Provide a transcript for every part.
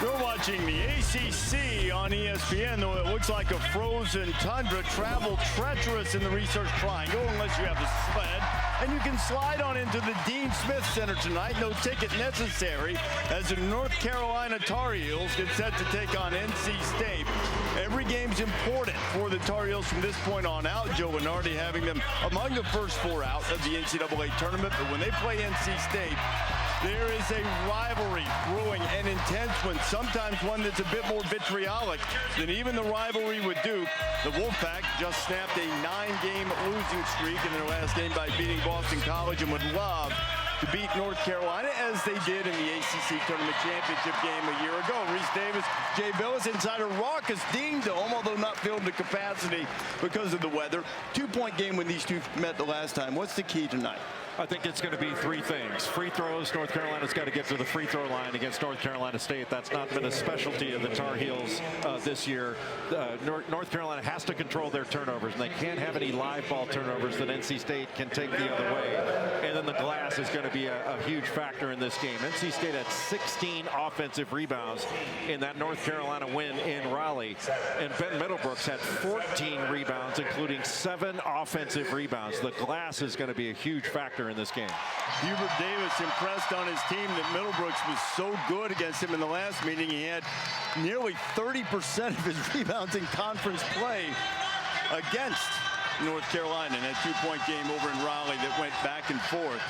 You're watching the ACC on ESPN, though it looks like a frozen tundra. Travel treacherous in the Research Triangle unless you have a sled. And you can slide on into the Dean Smith Center tonight. No ticket necessary as the North Carolina Tar Heels get set to take on NC State. Every game's important for the Tar Heels from this point on out. Joe Lunardi having them among the first four out of the NCAA tournament. But when they play NC State, there is a rivalry brewing, an intense one, sometimes one that's a bit more vitriolic than even the rivalry with Duke. The Wolfpack just snapped a 9-game losing streak in their last game by beating Boston College and would love to beat North Carolina as they did in the ACC Tournament Championship game a year ago. Reese Davis, Jay Billis inside a raucous Dean Dome, although not filled to capacity because of the weather. 2-point game when these two met the last time. What's the key tonight? I think it's going to be three things. Free throws. North Carolina's got to get to the free throw line against North Carolina State. That's not been a specialty of the Tar Heels this year. North Carolina has to control their turnovers, and they can't have any live ball turnovers that NC State can take the other way. And then the glass is going to be a huge factor in this game. NC State had 16 offensive rebounds in that North Carolina win in Raleigh. And Ben Middlebrooks had 14 rebounds, including 7 offensive rebounds. The glass is going to be a huge factor in this game. Hubert Davis impressed on his team that Middlebrooks was so good against him in the last meeting. He had nearly 30% of his rebounds in conference play against North Carolina in that 2-point game over in Raleigh that went back and forth.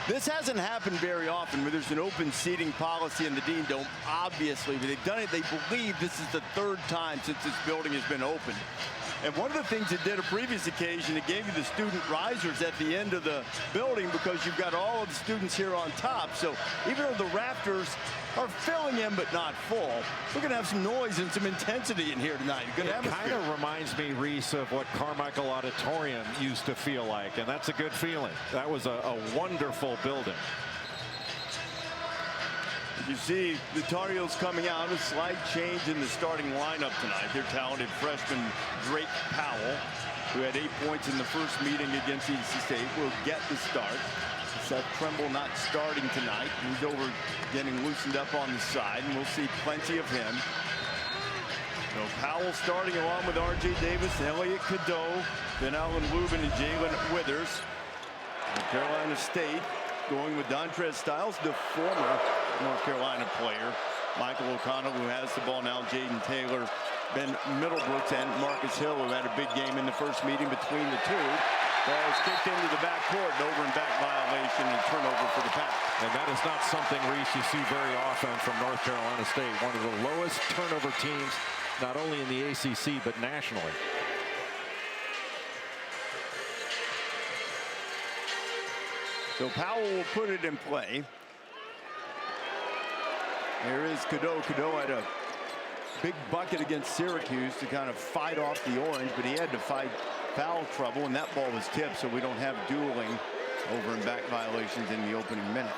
This hasn't happened very often where there's an open seating policy in the Dean Dome, obviously, but they've done it. They believe this is the 3rd time since this building has been opened. And one of the things it did a previous occasion, it gave you the student risers at the end of the building because you've got all of the students here on top. So even though the rafters are filling in but not full, we're going to have some noise and some intensity in here tonight. It kind of reminds me, Reese, of what Carmichael Auditorium used to feel like, and that's a good feeling. That was a wonderful building. You see the Tar Heels coming out, a slight change in the starting lineup tonight. Their talented freshman Drake Powell, who had 8 points in the first meeting against NC State, will get the start. Seth Trimble not starting tonight. He's over getting loosened up on the side, and we'll see plenty of him. So Powell starting along with R.J. Davis, Elliot Cadeau, Ben Allen Lubin, and Jalen Withers. And Carolina State going with Dontrez Styles, the former North Carolina player. Michael O'Connell, who has the ball now, Jaden Taylor, Ben Middlebrooks, and Marcus Hill, who had a big game in the first meeting between the two. Ball is kicked into the backcourt, an over and back violation and turnover for the Pack. And that is not something, Reese, you see very often from North Carolina State. One of the lowest turnover teams, not only in the ACC, but nationally. So Powell will put it in play. There is Cadeau. Cadeau had a big bucket against Syracuse to kind of fight off the orange, but he had to fight foul trouble, and that ball was tipped, so we don't have dueling over and back violations in the opening minute.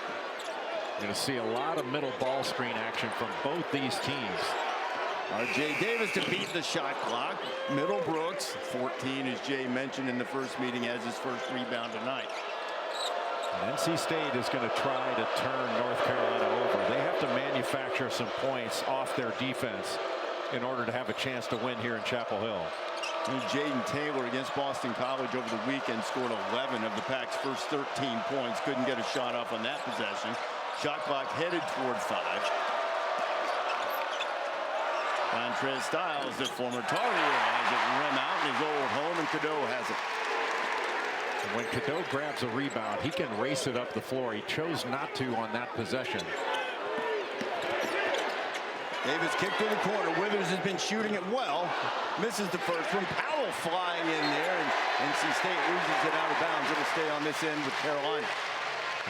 You're going to see a lot of middle ball screen action from both these teams. R.J. Davis to beat the shot clock. Middlebrooks, 14, as Jay mentioned in the first meeting, has his first rebound tonight. And NC State is going to try to turn North Carolina over. They have to manufacture some points off their defense in order to have a chance to win here in Chapel Hill. And Jaden Taylor against Boston College over the weekend scored 11 of the Pack's first 13 points. Couldn't get a shot off on that possession. Shot clock headed toward 5. Dontrez Styles, the former Tar Heel, has it rim out in his old home, and Cadeau has it. When Cadeau grabs a rebound, he can race it up the floor. He chose not to on that possession. Davis kicked to the corner. Withers has been shooting it well. Misses the first one. Powell flying in there, and NC State loses it out of bounds. It'll stay on this end with Carolina.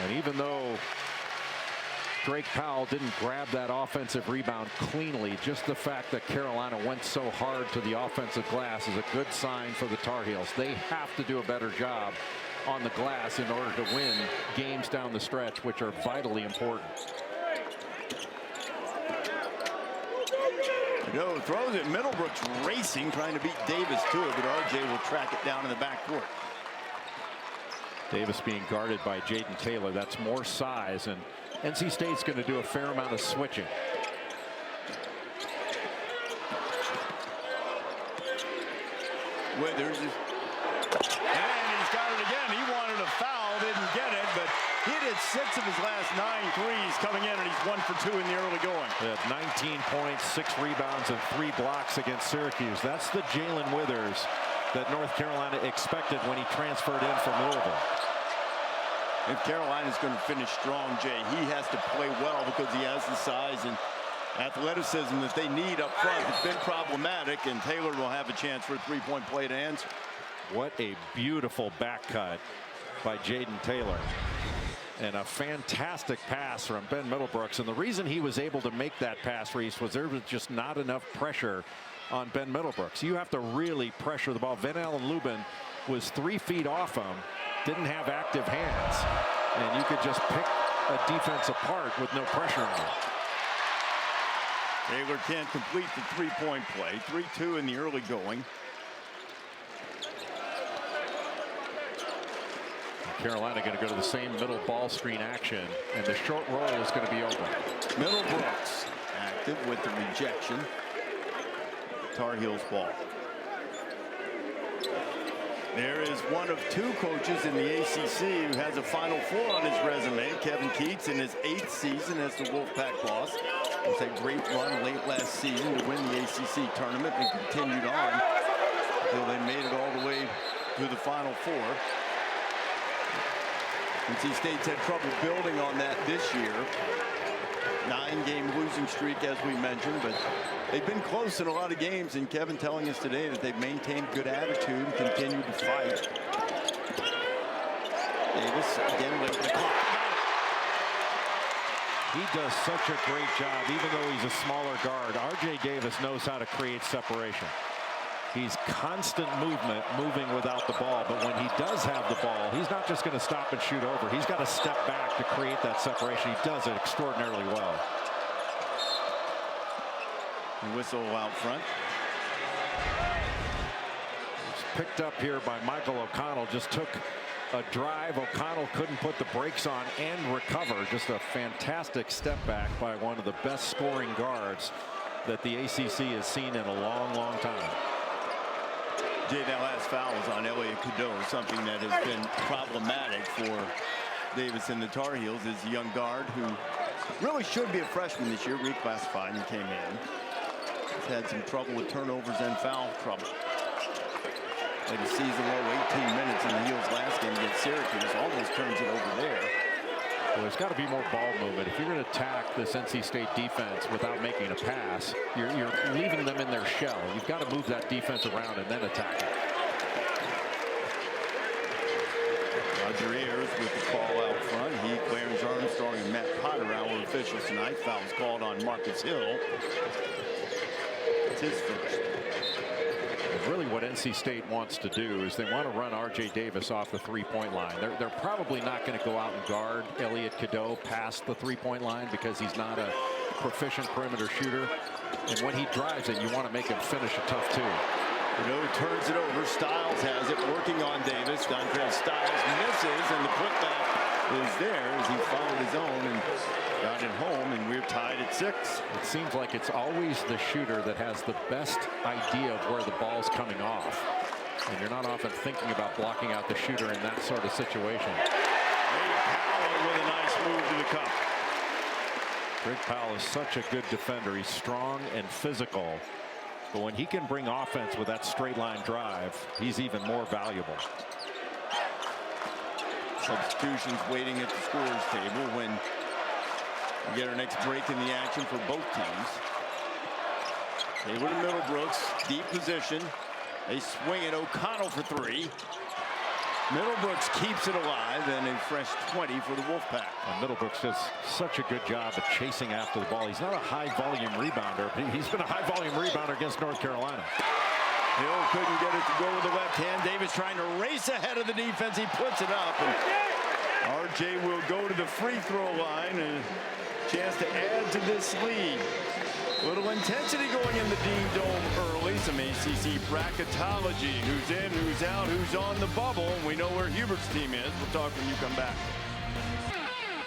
And even though Drake Powell didn't grab that offensive rebound cleanly, just the fact that Carolina went so hard to the offensive glass is a good sign for the Tar Heels. They have to do a better job on the glass in order to win games down the stretch, which are vitally important. No, throws it. Middlebrooks racing, trying to beat Davis to it, but RJ will track it down in the backcourt. Davis being guarded by Jaden Taylor. That's more size, and NC State's going to do a fair amount of switching. Withers. And he's got it again. He wanted a foul, didn't get it, but he hit 6 of his last 9 threes coming in, and he's 1 for 2 in the early going. Yeah, 19 points, 6 rebounds, and 3 blocks against Syracuse. That's the Jalen Withers that North Carolina expected when he transferred in from Louisville. If Carolina's going to finish strong, Jay, he has to play well because he has the size and athleticism that they need up front. It's been problematic, and Taylor will have a chance for a three-point play to answer. What a beautiful back cut by Jaden Taylor. And a fantastic pass from Ben Middlebrooks. And the reason he was able to make that pass, Reese, was there was just not enough pressure on Ben Middlebrooks. You have to really pressure the ball. Van Allen Lubin was 3 feet off him, didn't have active hands. And you could just pick a defense apart with no pressure on it. Taylor can't complete the three-point play. 3-2 in the early going. Carolina going to go to the same middle ball screen action, and the short roll is going to be open. Middlebrooks active with the rejection. Tar Heels ball. There is one of 2 coaches in the ACC who has a Final Four on his resume. Kevin Keatts in his 8th season as the Wolfpack boss. It was a great run late last season to win the ACC tournament and continued on until they made it all the way to the Final Four. NC State's had trouble building on that this year. 9-game losing streak, as we mentioned, but they've been close in a lot of games, and Kevin telling us today that they've maintained good attitude and continued to fight. Davis again with the clock. He does such a great job, even though he's a smaller guard. R.J. Davis knows how to create separation. He's constant movement, moving without the ball. But when he does have the ball, he's not just going to stop and shoot over. He's got to step back to create that separation. He does it extraordinarily well. The whistle out front. It's picked up here by Michael O'Connell. Just took a drive. O'Connell couldn't put the brakes on and recover. Just a fantastic step back by one of the best scoring guards that the ACC has seen in a long, long time. Jay, that last foul was on Elliot Cadeau, something that has been problematic for Davis and the Tar Heels. Is a young guard who really should be a freshman this year, reclassified and came in. He's had some trouble with turnovers and foul trouble. Like a season low 18 minutes in the Heels last game against Syracuse, almost turns it over there. Well, there's got to be more ball movement. If you're going to attack this NC State defense without making a pass, you're leaving them in their shell. You've got to move that defense around and then attack it. Roger Ayers with the call out front. He, Clarence Armstrong, and Matt Potter, our officials tonight. Fouls called on Marcus Hill. It's his first. Really what NC State wants to do is they want to run R.J. Davis off the three-point line. They're probably not going to go out and guard Elliot Cadeau past the three-point line because he's not a proficient perimeter shooter. And when he drives it, you want to make him finish a tough two. Cadeau turns it over. Stiles has it, working on Davis. Dontrell Stiles misses, and the putback is there as he followed his own and got it home, and we're tied at 6. It seems like it's always the shooter that has the best idea of where the ball's coming off. And you're not often thinking about blocking out the shooter in that sort of situation. Greg Powell with a nice move to the cup. Greg Powell is such a good defender. He's strong and physical. But when he can bring offense with that straight line drive, he's even more valuable. Substitutions waiting at the scorer's table when we get our next break in the action for both teams. Taylor to Middlebrooks, deep position. They swing it. O'Connell for 3. Middlebrooks keeps it alive, and a fresh 20 for the Wolfpack. And Middlebrooks does such a good job of chasing after the ball. He's not a high-volume rebounder. He's been a high-volume rebounder against North Carolina. Hill couldn't get it to go with the left hand. Davis trying to race ahead of the defense. He puts it up, and RJ will go to the free throw line, and a chance to add to this lead. Little intensity going in the Dean Dome early. Some ACC bracketology. Who's in, who's out, who's on the bubble. And we know where Hubert's team is. We'll talk when you come back.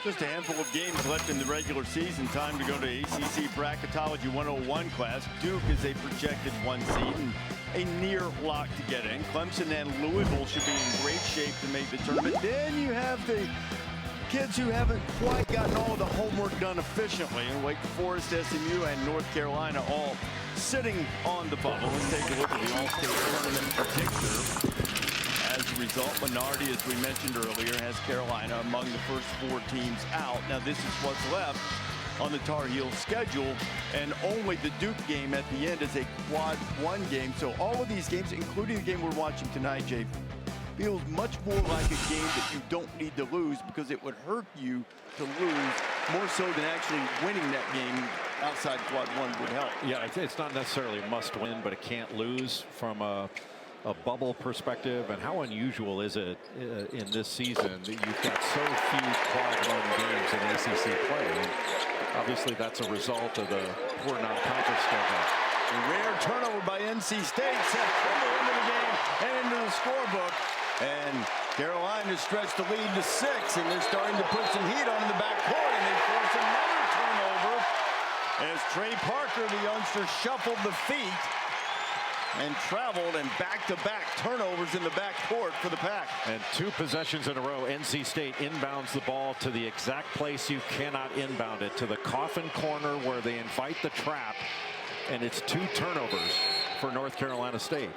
Just a handful of games left in the regular season. Time to go to ACC bracketology 101 class. Duke is a projected 1 seed, and a near lock to get in. Clemson and Louisville should be in great shape to make the tournament. Then you have the kids who haven't quite gotten all of the homework done efficiently, and Wake Forest, SMU, and North Carolina all sitting on the bubble. Let's take a look at the All-State tournament in particular. As a result, Minardi, as we mentioned earlier, has Carolina among the first 4 teams out. Now this is what's left on the Tar Heels schedule, and only the Duke game at the end is a quad 1 game. So all of these games, including the game we're watching tonight, Jay, feels much more like a game that you don't need to lose, because it would hurt you to lose more so than actually winning that game outside quad 1 would help. Yeah, it's not necessarily a must win, but it can't lose from a bubble perspective. And how unusual is it in this season that you've got so few quad 1 games in ACC play? And obviously that's a result of the poor non-conference schedule. A rare turnover by NC State sent Trimble into the game and into the scorebook. And Carolina stretched the lead to 6, and they're starting to put some heat on in the backcourt, and they force another turnover as Trey Parker, the youngster, shuffled the feet and traveled, and back-to-back turnovers in the backcourt for the Pack. And 2 possessions in a row, NC State inbounds the ball to the exact place you cannot inbound it, to the coffin corner where they invite the trap, and it's 2 turnovers for North Carolina State.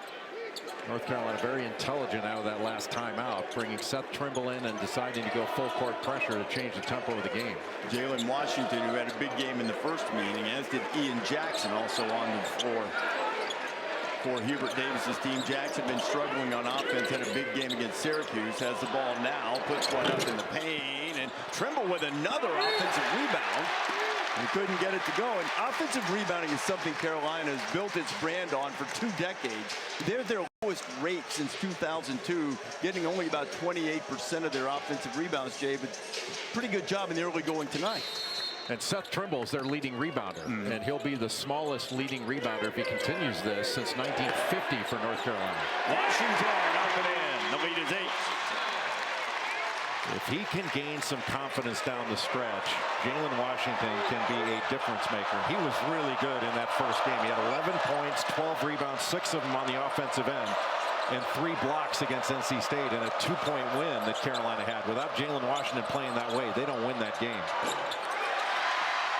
North Carolina very intelligent out of that last timeout, bringing Seth Trimble in and deciding to go full court pressure to change the tempo of the game. Jalen Washington, who had a big game in the first meeting, as did Ian Jackson, also on the floor for Hubert Davis's team. Jackson been struggling on offense, had a big game against Syracuse, has the ball now, puts one up in the paint, and Trimble with another offensive rebound. He couldn't get it to go. And offensive rebounding is something Carolina has built its brand on for 2 decades. They're their lowest rate since 2002, getting only about 28% of their offensive rebounds, Jay, but pretty good job in the early going tonight. And Seth Trimble is their leading rebounder, and he'll be the smallest leading rebounder if he continues this since 1950 for North Carolina. Washington up and in. The lead is 8. If he can gain some confidence down the stretch, Jalen Washington can be a difference maker. He was really good in that first game. He had 11 points, 12 rebounds, 6 of them on the offensive end, and 3 blocks against NC State, and a 2-point win that Carolina had. Without Jalen Washington playing that way, they don't win that game.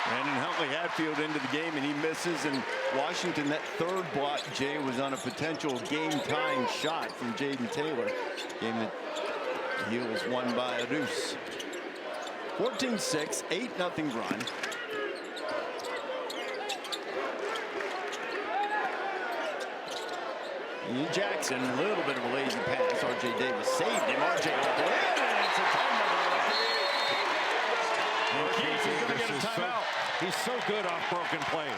Brandon Huntley Hatfield into the game, and he misses. And Washington, that 3rd block, Jay, was on a potential game-tying shot from Jaden Taylor. Game that Heels won by a deuce. 14-6, 8-0 run. Ian Jackson, a little bit of a lazy pass. R.J. Davis saved him. R.J. and it's a timeout. He's so good off broken plays.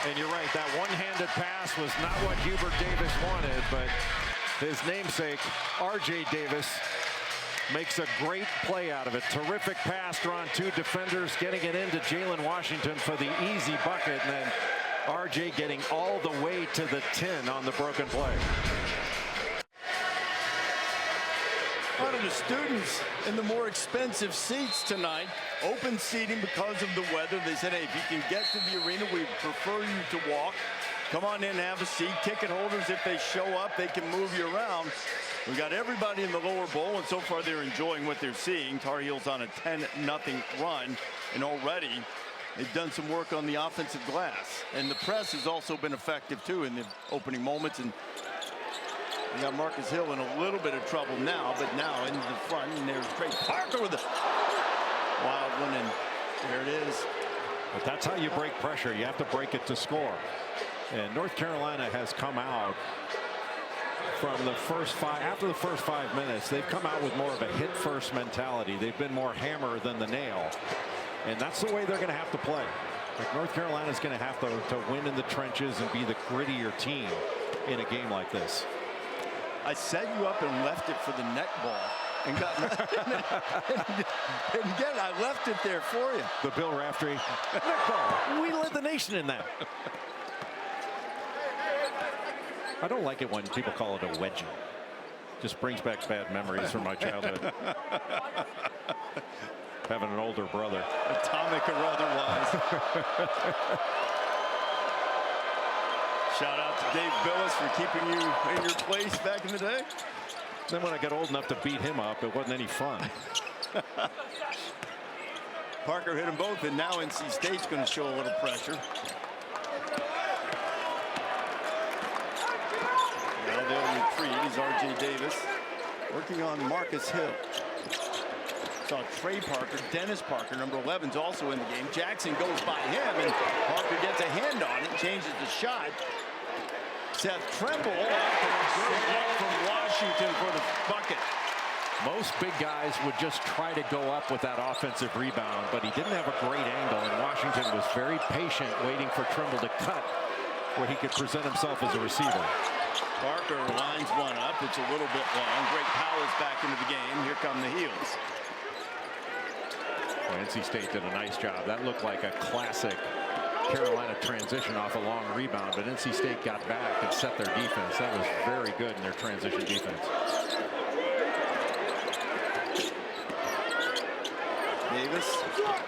And you're right, that one-handed pass was not what Hubert Davis wanted, but his namesake, R.J. Davis, makes a great play out of it. Terrific pass drawn 2 defenders, getting it into Jalen Washington for the easy bucket, and then R.J. getting all the way to the 10 on the broken play. A lot of the students in the more expensive seats tonight, open seating because of the weather. They said, hey, if you can get to the arena, we prefer you to walk. Come on in and have a seat. Ticket holders, if they show up, they can move you around. We got everybody in the lower bowl, and so far they're enjoying what they're seeing. Tar Heels on a 10-0 run, and already they've done some work on the offensive glass. And the press has also been effective, too, in the opening moments. And we got Marcus Hill in a little bit of trouble now, but now into the front, and there's Trey Parker with a wild one, and there it is. But that's how you break pressure. You have to break it to score. And North Carolina has come out from the first 5, after the first 5 minutes, they've come out with more of a hit-first mentality. They've been more hammer than the nail. And that's the way they're going to have to play. Like North Carolina's going to have to win in the trenches and be the grittier team in a game like this. I set you up and left it for the net ball. And got and again, I left it there for you. The Bill Raftery net ball. We led the nation in that. I don't like it when people call it a wedgie. Just brings back bad memories from my childhood. Having an older brother. Atomic or otherwise. Shout out to Dave Billis for keeping you in your place back in the day. Then when I got old enough to beat him up, it wasn't any fun. Parker hit them both, and now NC State's going to show a little pressure. Now they'll retreat is R.J. Davis working on Marcus Hill. Saw Trey Parker, Dennis Parker, number 11, is also in the game. Jackson goes by him, and Parker gets a hand on it, changes the shot. Seth Trimble after a good look from Washington for the bucket. Most big guys would just try to go up with that offensive rebound, but he didn't have a great angle, and Washington was very patient waiting for Trimble to cut where he could present himself as a receiver. Parker lines one up. It's a little bit long. Great Powell's back into the game. Here come the heels. Well, NC State did a nice job. That looked like a classic Carolina transition off a long rebound, but NC State got back and set their defense. That was very good in their transition defense. Davis,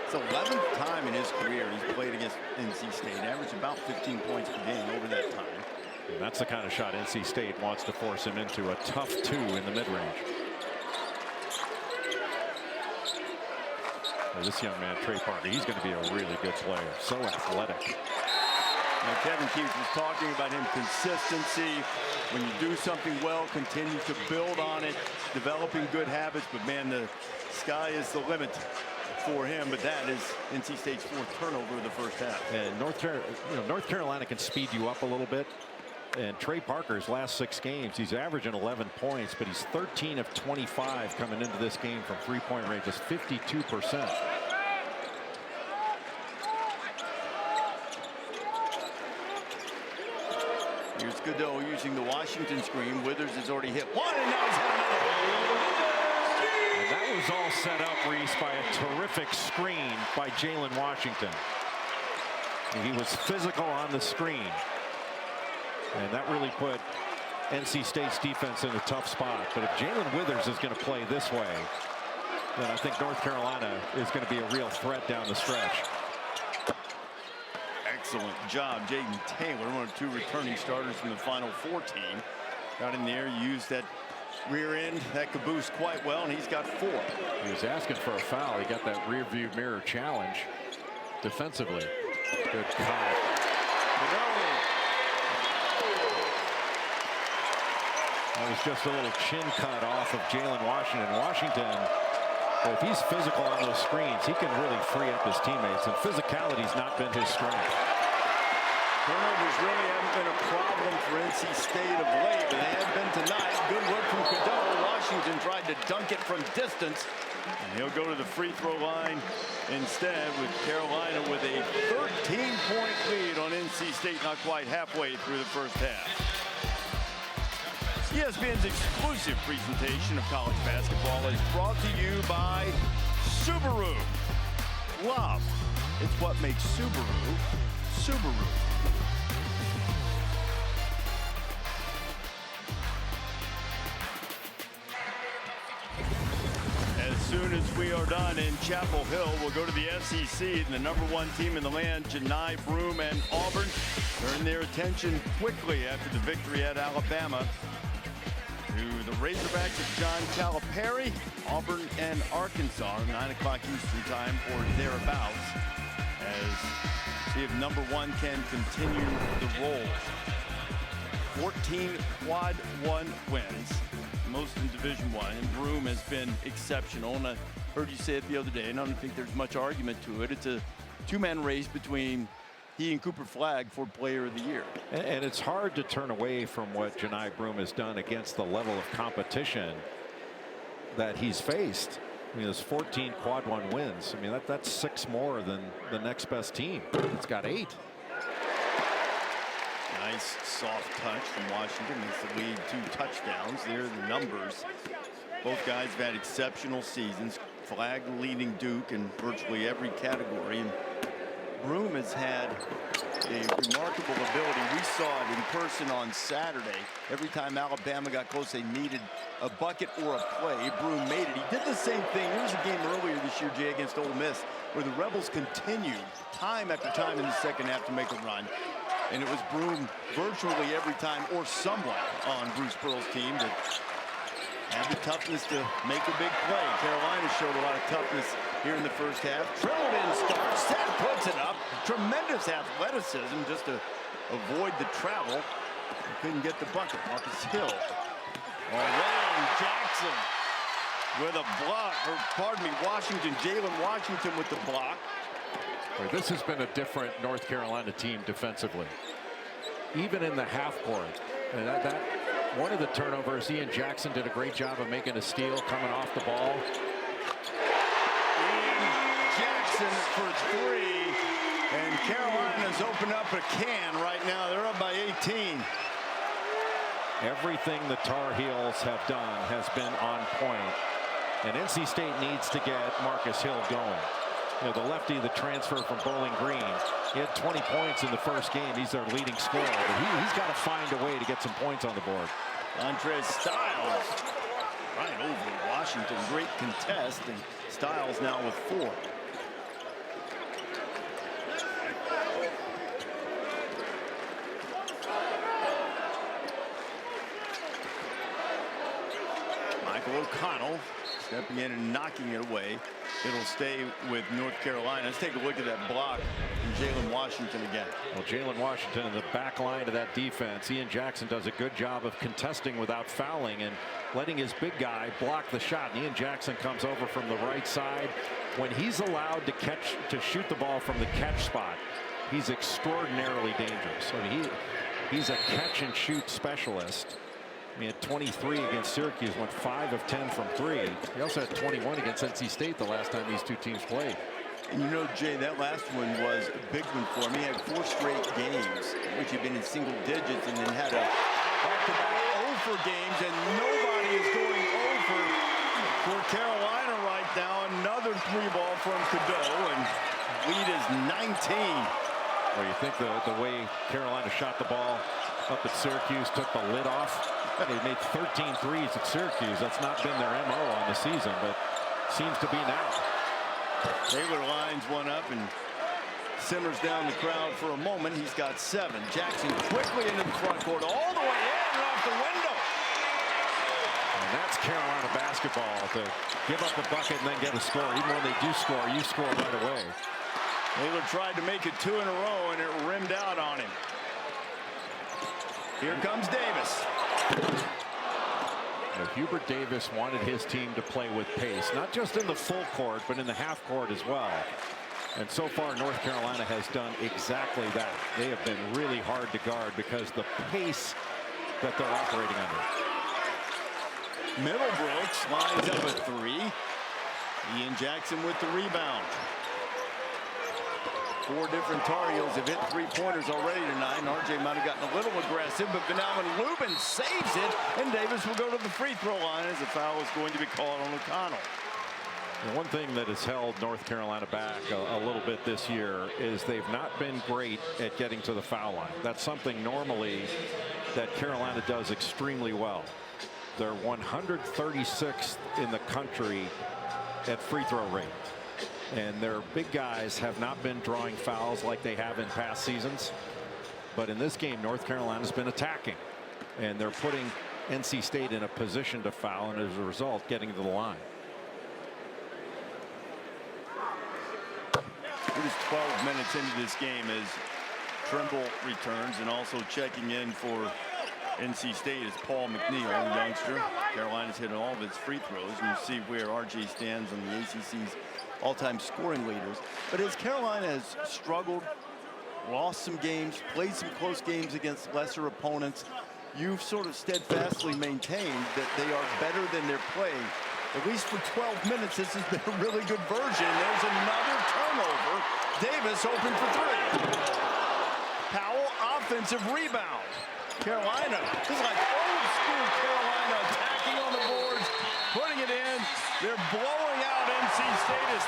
it's the 11th time in his career he's played against NC State, averaged about 15 points per game over that time. And that's the kind of shot NC State wants to force him into, a tough 2 in the mid-range. Well, this young man, Trey Parker, he's going to be a really good player. So athletic. Now, Kevin Keith was talking about him, consistency. When you do something well, continue to build on it, developing good habits. But, man, the sky is the limit for him. But that is NC State's 4th turnover of the first half. And North Carolina can speed you up a little bit. And Trey Parker's last 6 games, he's averaging 11 points, but he's 13 of 25 coming into this game from 3-point range. Just 52%. Here's Goodell using the Washington screen. Withers has already hit one, and now he's had another. And that was all set up, Reese, by a terrific screen by Jalen Washington. He was physical on the screen. And that really put NC State's defense in a tough spot. But if Jalen Withers is going to play this way, then I think North Carolina is going to be a real threat down the stretch. Excellent job. Jaden Taylor, one of 2 returning starters from the Final Four team. Got in there, used that rear end, that caboose quite well, and he's got 4. He was asking for a foul. He got that rear view mirror challenge defensively. Good cut. That was just a little chin cut off of Jalen Washington. Washington, if he's physical on those screens, he can really free up his teammates, and physicality's not been his strength. Turnovers really haven't been a problem for NC State of late, but they have been tonight. Good work from Cadeau. Washington tried to dunk it from distance, and he'll go to the free throw line instead, with Carolina with a 13-point lead on NC State, not quite halfway through the first half. ESPN's exclusive presentation of college basketball is brought to you by Subaru. Love, it's what makes Subaru, Subaru. As soon as we are done in Chapel Hill, we'll go to the SEC, and the #1 team in the land, Johni Broome and Auburn, turn their attention quickly after the victory at Alabama to the Razorbacks of John Calipari. Auburn and Arkansas, 9 o'clock Eastern time or thereabouts, as see if #1 can continue the roll. 14 quad 1 wins, most in Division I, and Broome has been exceptional. And I heard you say it the other day, and I don't think there's much argument to it. It's a 2-man race between he and Cooper Flagg for Player of the Year. And it's hard to turn away from what Johni Broome has done against the level of competition that he's faced. I mean, there's 14 quad 1 wins. I mean, that's 6 more than the next best team. It's got 8. Nice soft touch from Washington. Makes the lead 2 touchdowns. There are the numbers. Both guys have had exceptional seasons. Flagg leading Duke in virtually every category. And Broome has had a remarkable ability. We saw it in person on Saturday. Every time Alabama got close, they needed a bucket or a play. Broome made it. He did the same thing. There was a game earlier this year, Jay, against Ole Miss, where the Rebels continued time after time in the second half to make a run. And it was Broome virtually every time, or someone on Bruce Pearl's team, that had the toughness to make a big play. Carolina showed a lot of toughness here in the first half. Drilled in start, Seth puts it up. Tremendous athleticism just to avoid the travel. Couldn't get the bucket. Marcus Hill. Ryan Jackson with a block, or pardon me, Washington, Jalen Washington with the block. This has been a different North Carolina team defensively, even in the half court. And that one of the turnovers, Ian Jackson did a great job of making a steal coming off the ball. Ian Jackson for three, and Carolina's opened up a can right now. They're up by 18. Everything the Tar Heels have done has been on point, and NC State needs to get Marcus Hill going. You know, the lefty, the transfer from Bowling Green, he had 20 points in the first game. He's their leading scorer, but he's got to find a way to get some points on the board. Andres Styles right over Washington. Great contest, and Styles now with 4. Michael O'Connell stepping in and knocking it away. It'll stay with North Carolina. Let's take a look at that block from Jalen Washington again. Well, Jalen Washington in the back line of that defense. Ian Jackson does a good job of contesting without fouling and letting his big guy block the shot. And Ian Jackson comes over from the right side. When he's allowed to shoot the ball from the catch spot, he's extraordinarily dangerous. I mean, he's a catch and shoot specialist. He had 23 against Syracuse, went 5 of 10 from 3. He also had 21 against NC State the last time these two teams played. And you know, Jay, that last one was a big one for him. He had 4 straight games, which had been in single digits, and then had a back-to-back over games, and nobody is going over for Carolina right now. Another 3-ball from Cadeau, and lead is 19. Well, you think the way Carolina shot the ball up at Syracuse took the lid off. They made 13 threes at Syracuse. That's not been their MO on the season, but seems to be now. Taylor lines one up and simmers down the crowd for a moment. He's got 7. Jackson quickly into the front court, all the way in and off the window. And that's Carolina basketball, to give up a bucket and then get a score. Even when they do score, you score right away. Taylor tried to make it 2 in a row, and it rimmed out on him. Here comes Davis. Now, Hubert Davis wanted his team to play with pace, not just in the full court, but in the half court as well. And so far, North Carolina has done exactly that. They have been really hard to guard because the pace that they're operating under. Middlebrooks lines up a 3. Ian Jackson with the rebound. 4 different Tar Heels have hit 3-pointers already tonight. And RJ might have gotten a little aggressive, but Vanalman Lubin saves it, and Davis will go to the free throw line as the foul is going to be called on O'Connell. The one thing that has held North Carolina back a little bit this year is they've not been great at getting to the foul line. That's something normally that Carolina does extremely well. They're 136th in the country at free throw rate. And their big guys have not been drawing fouls like they have in past seasons. But in this game, North Carolina's been attacking. And they're putting NC State in a position to foul, and as a result, getting to the line. It is 12 minutes into this game as Trimble returns, and also checking in for NC State is Paul McNeil, the youngster. Carolina's hitting all of its free throws, and you see where RJ stands on the ACC's all-time scoring leaders. But as Carolina has struggled, lost some games, played some close games against lesser opponents, you've sort of steadfastly maintained that they are better than they're playing. At least for 12 minutes, this has been a really good version. There's another turnover. Davis open for 3. Powell, offensive rebound. Carolina, this is like old school Carolina, attacking on the boards, putting it in. They're blowing out NC State as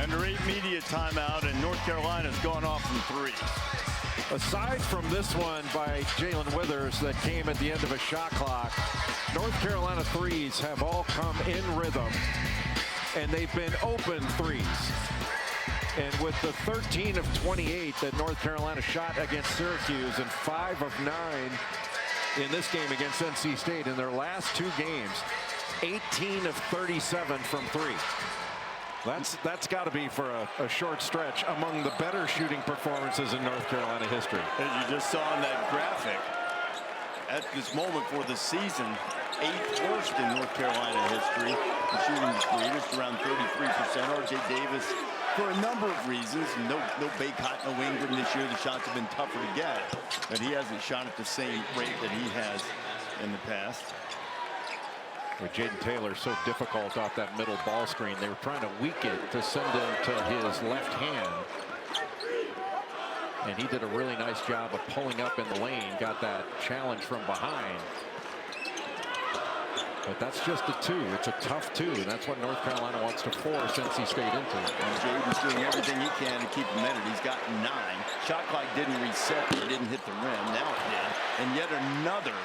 37-15. Under 8 media time. timeout, and North Carolina's gone off from threes. Aside from this one by Jalen Withers that came at the end of a shot clock, North Carolina threes have all come in rhythm, and they've been open threes. And with the 13 of 28 that North Carolina shot against Syracuse and 5 of 9 in this game against NC State, in their last 2 games, 18 of 37 from 3. That's got to be for a short stretch among the better shooting performances in North Carolina history. As you just saw in that graphic, at this moment for the season, 8th worst in North Carolina history in shooting the three, just around 33%. R.J. Davis, for a number of reasons, no Bacot, no Ingram this year. The shots have been tougher to get, but he hasn't shot at the same rate that he has in the past. With Jaden Taylor so difficult off that middle ball screen, they were trying to weak it to send him to his left hand. And he did a really nice job of pulling up in the lane, got that challenge from behind. But that's just a 2. It's a tough 2, and that's what North Carolina wants to force NC State into. And Jaden's doing everything he can to keep him in it. He's got 9. Shot clock didn't reset. He didn't hit the rim. Now it did. And yet another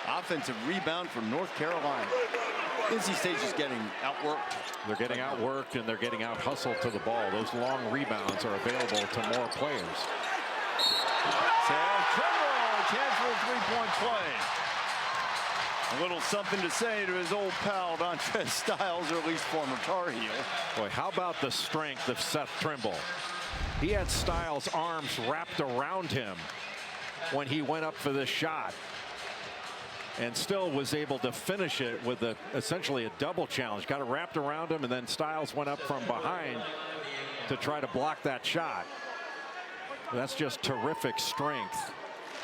offensive rebound from North Carolina. NC State's just getting outworked. They're getting outworked, and they're getting out hustled to the ball. Those long rebounds are available to more players. Sam Trimble, chance for a three-point play. A little something to say to his old pal, Dontrez Styles, or at least former Tar Heel. Boy, how about the strength of Seth Trimble? He had Styles' arms wrapped around him when he went up for this shot, and still was able to finish it with essentially a double challenge. Got it wrapped around him, and then Styles went up from behind to try to block that shot. That's just terrific strength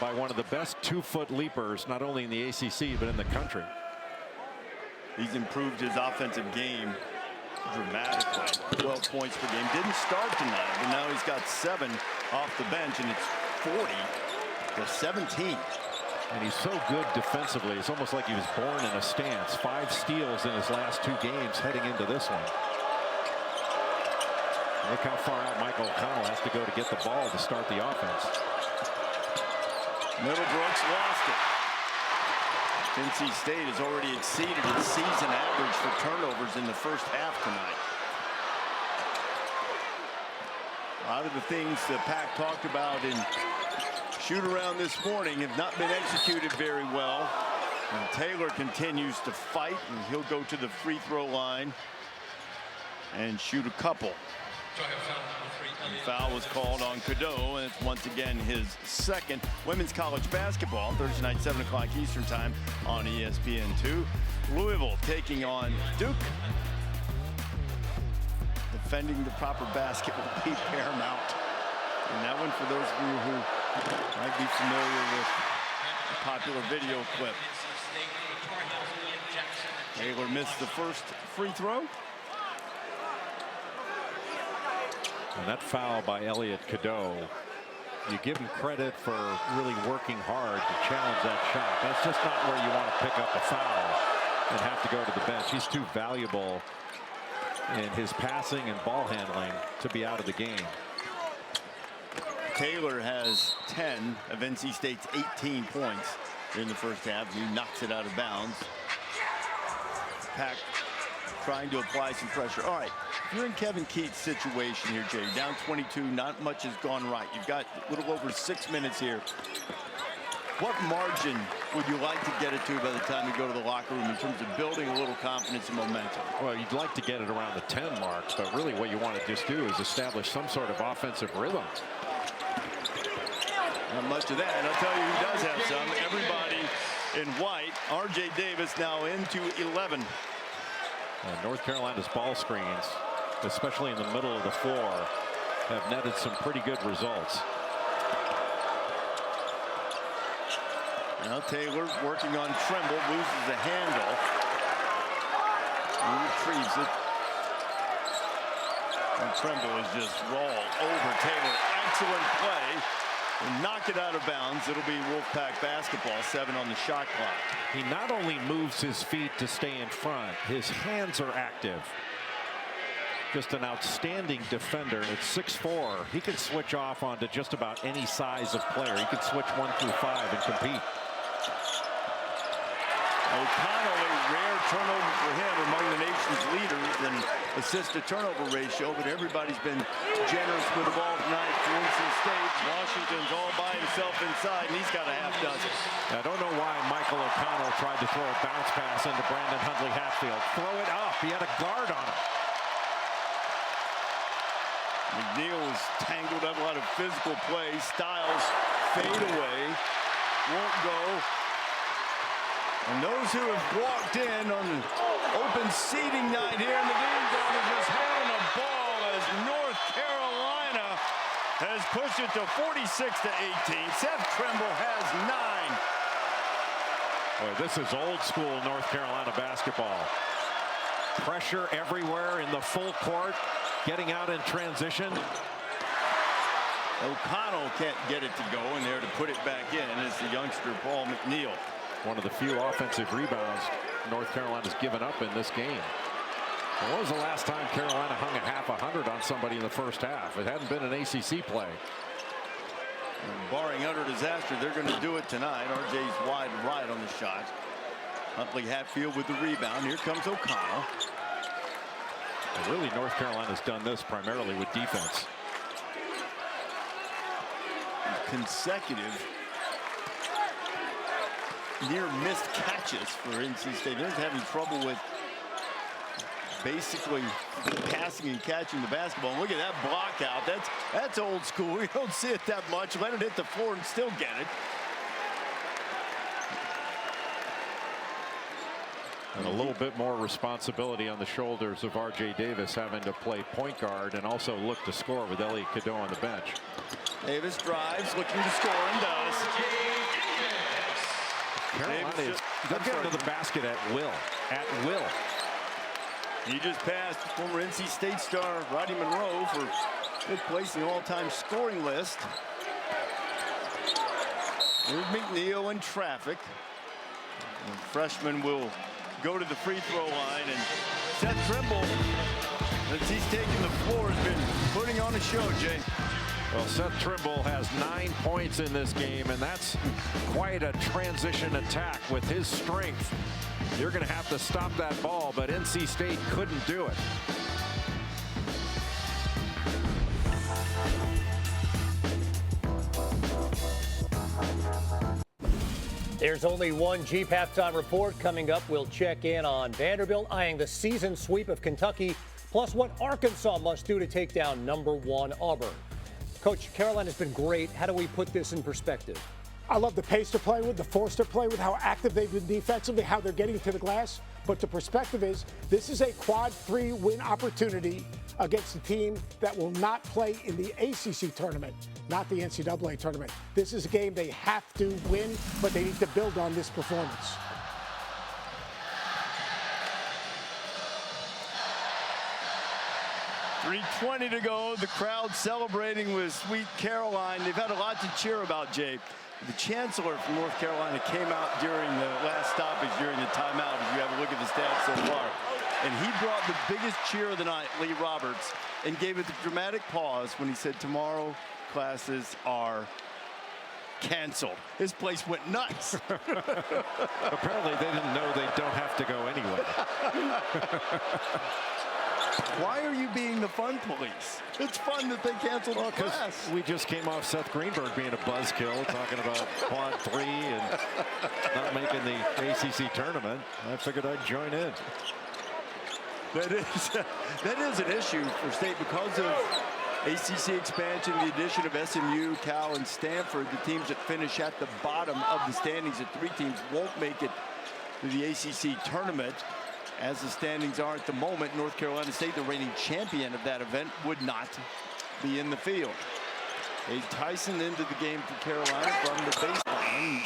by one of the best 2-foot leapers, not only in the ACC, but in the country. He's improved his offensive game dramatically. 12 points per game. Didn't start tonight, but now he's got 7 off the bench, and it's 40 to 17. And he's so good defensively. It's almost like he was born in a stance. 5 steals in his last 2 games heading into this one. Look how far out Michael O'Connell has to go to get the ball to start the offense. Middlebrooks lost it. NC State has already exceeded its season average for turnovers in the first half tonight. A lot of the things that Pack talked about in shoot around this morning have not been executed very well. And Taylor continues to fight, and he'll go to the free throw line and shoot a couple. The foul was called on Cadeau, and it's once again his second. Women's college basketball, Thursday night, 7 o'clock Eastern time on ESPN2. Louisville taking on Duke. Defending the proper basket will be paramount. And that one, for those of you who might be familiar with a popular video clip. Taylor missed the first free throw. And that foul by Elliot Cadeau, you give him credit for really working hard to challenge that shot. That's just not where you want to pick up a foul and have to go to the bench. He's too valuable in his passing and ball handling to be out of the game. Taylor has 10 of NC State's 18 points in the first half. He knocks it out of bounds. Pack trying to apply some pressure. All right, if you're in Kevin Keatts' situation here, Jay, down 22, not much has gone right. You've got a little over 6 minutes here. What margin would you like to get it to by the time you go to the locker room in terms of building a little confidence and momentum? Well, you'd like to get it around the 10 mark, but really what you want to just do is establish some sort of offensive rhythm. Not much of that, and I'll tell you who does have some. Everybody in white. R.J. Davis now into 11. And North Carolina's ball screens, especially in the middle of the floor, have netted some pretty good results. Now Taylor working on Trimble, loses the handle. He retrieves it. And Trimble is just rolled over Taylor. Excellent play. And knock it out of bounds. It'll be Wolfpack basketball, 7 on the shot clock. He not only moves his feet to stay in front, his hands are active. just an outstanding defender. It's 6'4". He can switch off onto just about any size of player. He can switch 1 through 5 and compete. O'Connell, a rare turnover for him among the nation's leaders in assist-to-turnover ratio, but everybody's been generous with the ball tonight for NC State. Washington's all by himself inside, and he's got a half dozen. I don't know why Michael O'Connell tried to throw a bounce pass into Brandon Huntley-Hatfield. Throw it up. He had a guard on him. McNeil is tangled up, a lot of physical play. Styles fade away, won't go. And those who have walked in on an open seating night here in the Dean Dome are just having a ball as North Carolina has pushed it to 46-18. Seth Trimble has 9. Boy, this is old school North Carolina basketball. Pressure everywhere in the full court, getting out in transition. O'Connell can't get it to go in there to put it back in as the youngster Paul McNeil. One of the few offensive rebounds North Carolina's given up in this game. When was the last time Carolina hung a half 100 on somebody in the first half? It hadn't been an ACC play. And barring utter disaster, they're going to do it tonight. RJ's wide right on the shot. Huntley-Hatfield with the rebound. Here comes O'Connell. And really, North Carolina's done this primarily with defense. Consecutive near missed catches for NC State. They're having trouble with basically passing and catching the basketball. And look at that block out. That's old school. You don't see it that much. Let it hit the floor and still get it. And a little bit more responsibility on the shoulders of R.J. Davis, having to play point guard and also look to score with Elliot Cadeau on the bench. Davis drives, looking to score, and does. Carolina is getting to the basket at will. At will. He just passed former NC State star Rodney Monroe for fifth place in the all-time scoring list. Here's McNeil in traffic. The freshman will go to the free throw line, and Seth Trimble, as he's taking the floor, has been putting on a show, Jay. Well, Seth Trimble has 9 points in this game, and that's quite a transition attack with his strength. You're going to have to stop that ball, but NC State couldn't do it. There's only one Jeep halftime report coming up. We'll check in on Vanderbilt eyeing the season sweep of Kentucky, plus what Arkansas must do to take down #1 Auburn. Coach, Carolina's been great. How do we put this in perspective? I love the pace they're playing with, the force they're playing with, how active they've been defensively, how they're getting to the glass. But the perspective is this is a quad 3 win opportunity against a team that will not play in the ACC tournament, not the NCAA tournament. This is a game they have to win, but they need to build on this performance. .320 to go. The crowd celebrating with Sweet Caroline. They've had a lot to cheer about, Jay. The chancellor from North Carolina came out during the last stoppage, during the timeout, as you have a look at the stats so far. And he brought the biggest cheer of the night, Lee Roberts, and gave it the dramatic pause when he said, tomorrow classes are canceled. His place went nuts. Apparently they didn't know they don't have to go anyway. Why are you being the fun police? It's fun that they canceled the class. We just came off Seth Greenberg being a buzzkill, talking about quad 3 and not making the ACC tournament. I figured I'd join in. That is an issue for State because of ACC expansion, the addition of SMU, Cal, and Stanford. The teams that finish at the bottom of the standings, the 3 teams, won't make it to the ACC tournament. As the standings are at the moment, North Carolina State, the reigning champion of that event, would not be in the field. Tyson into the game for Carolina from the baseline.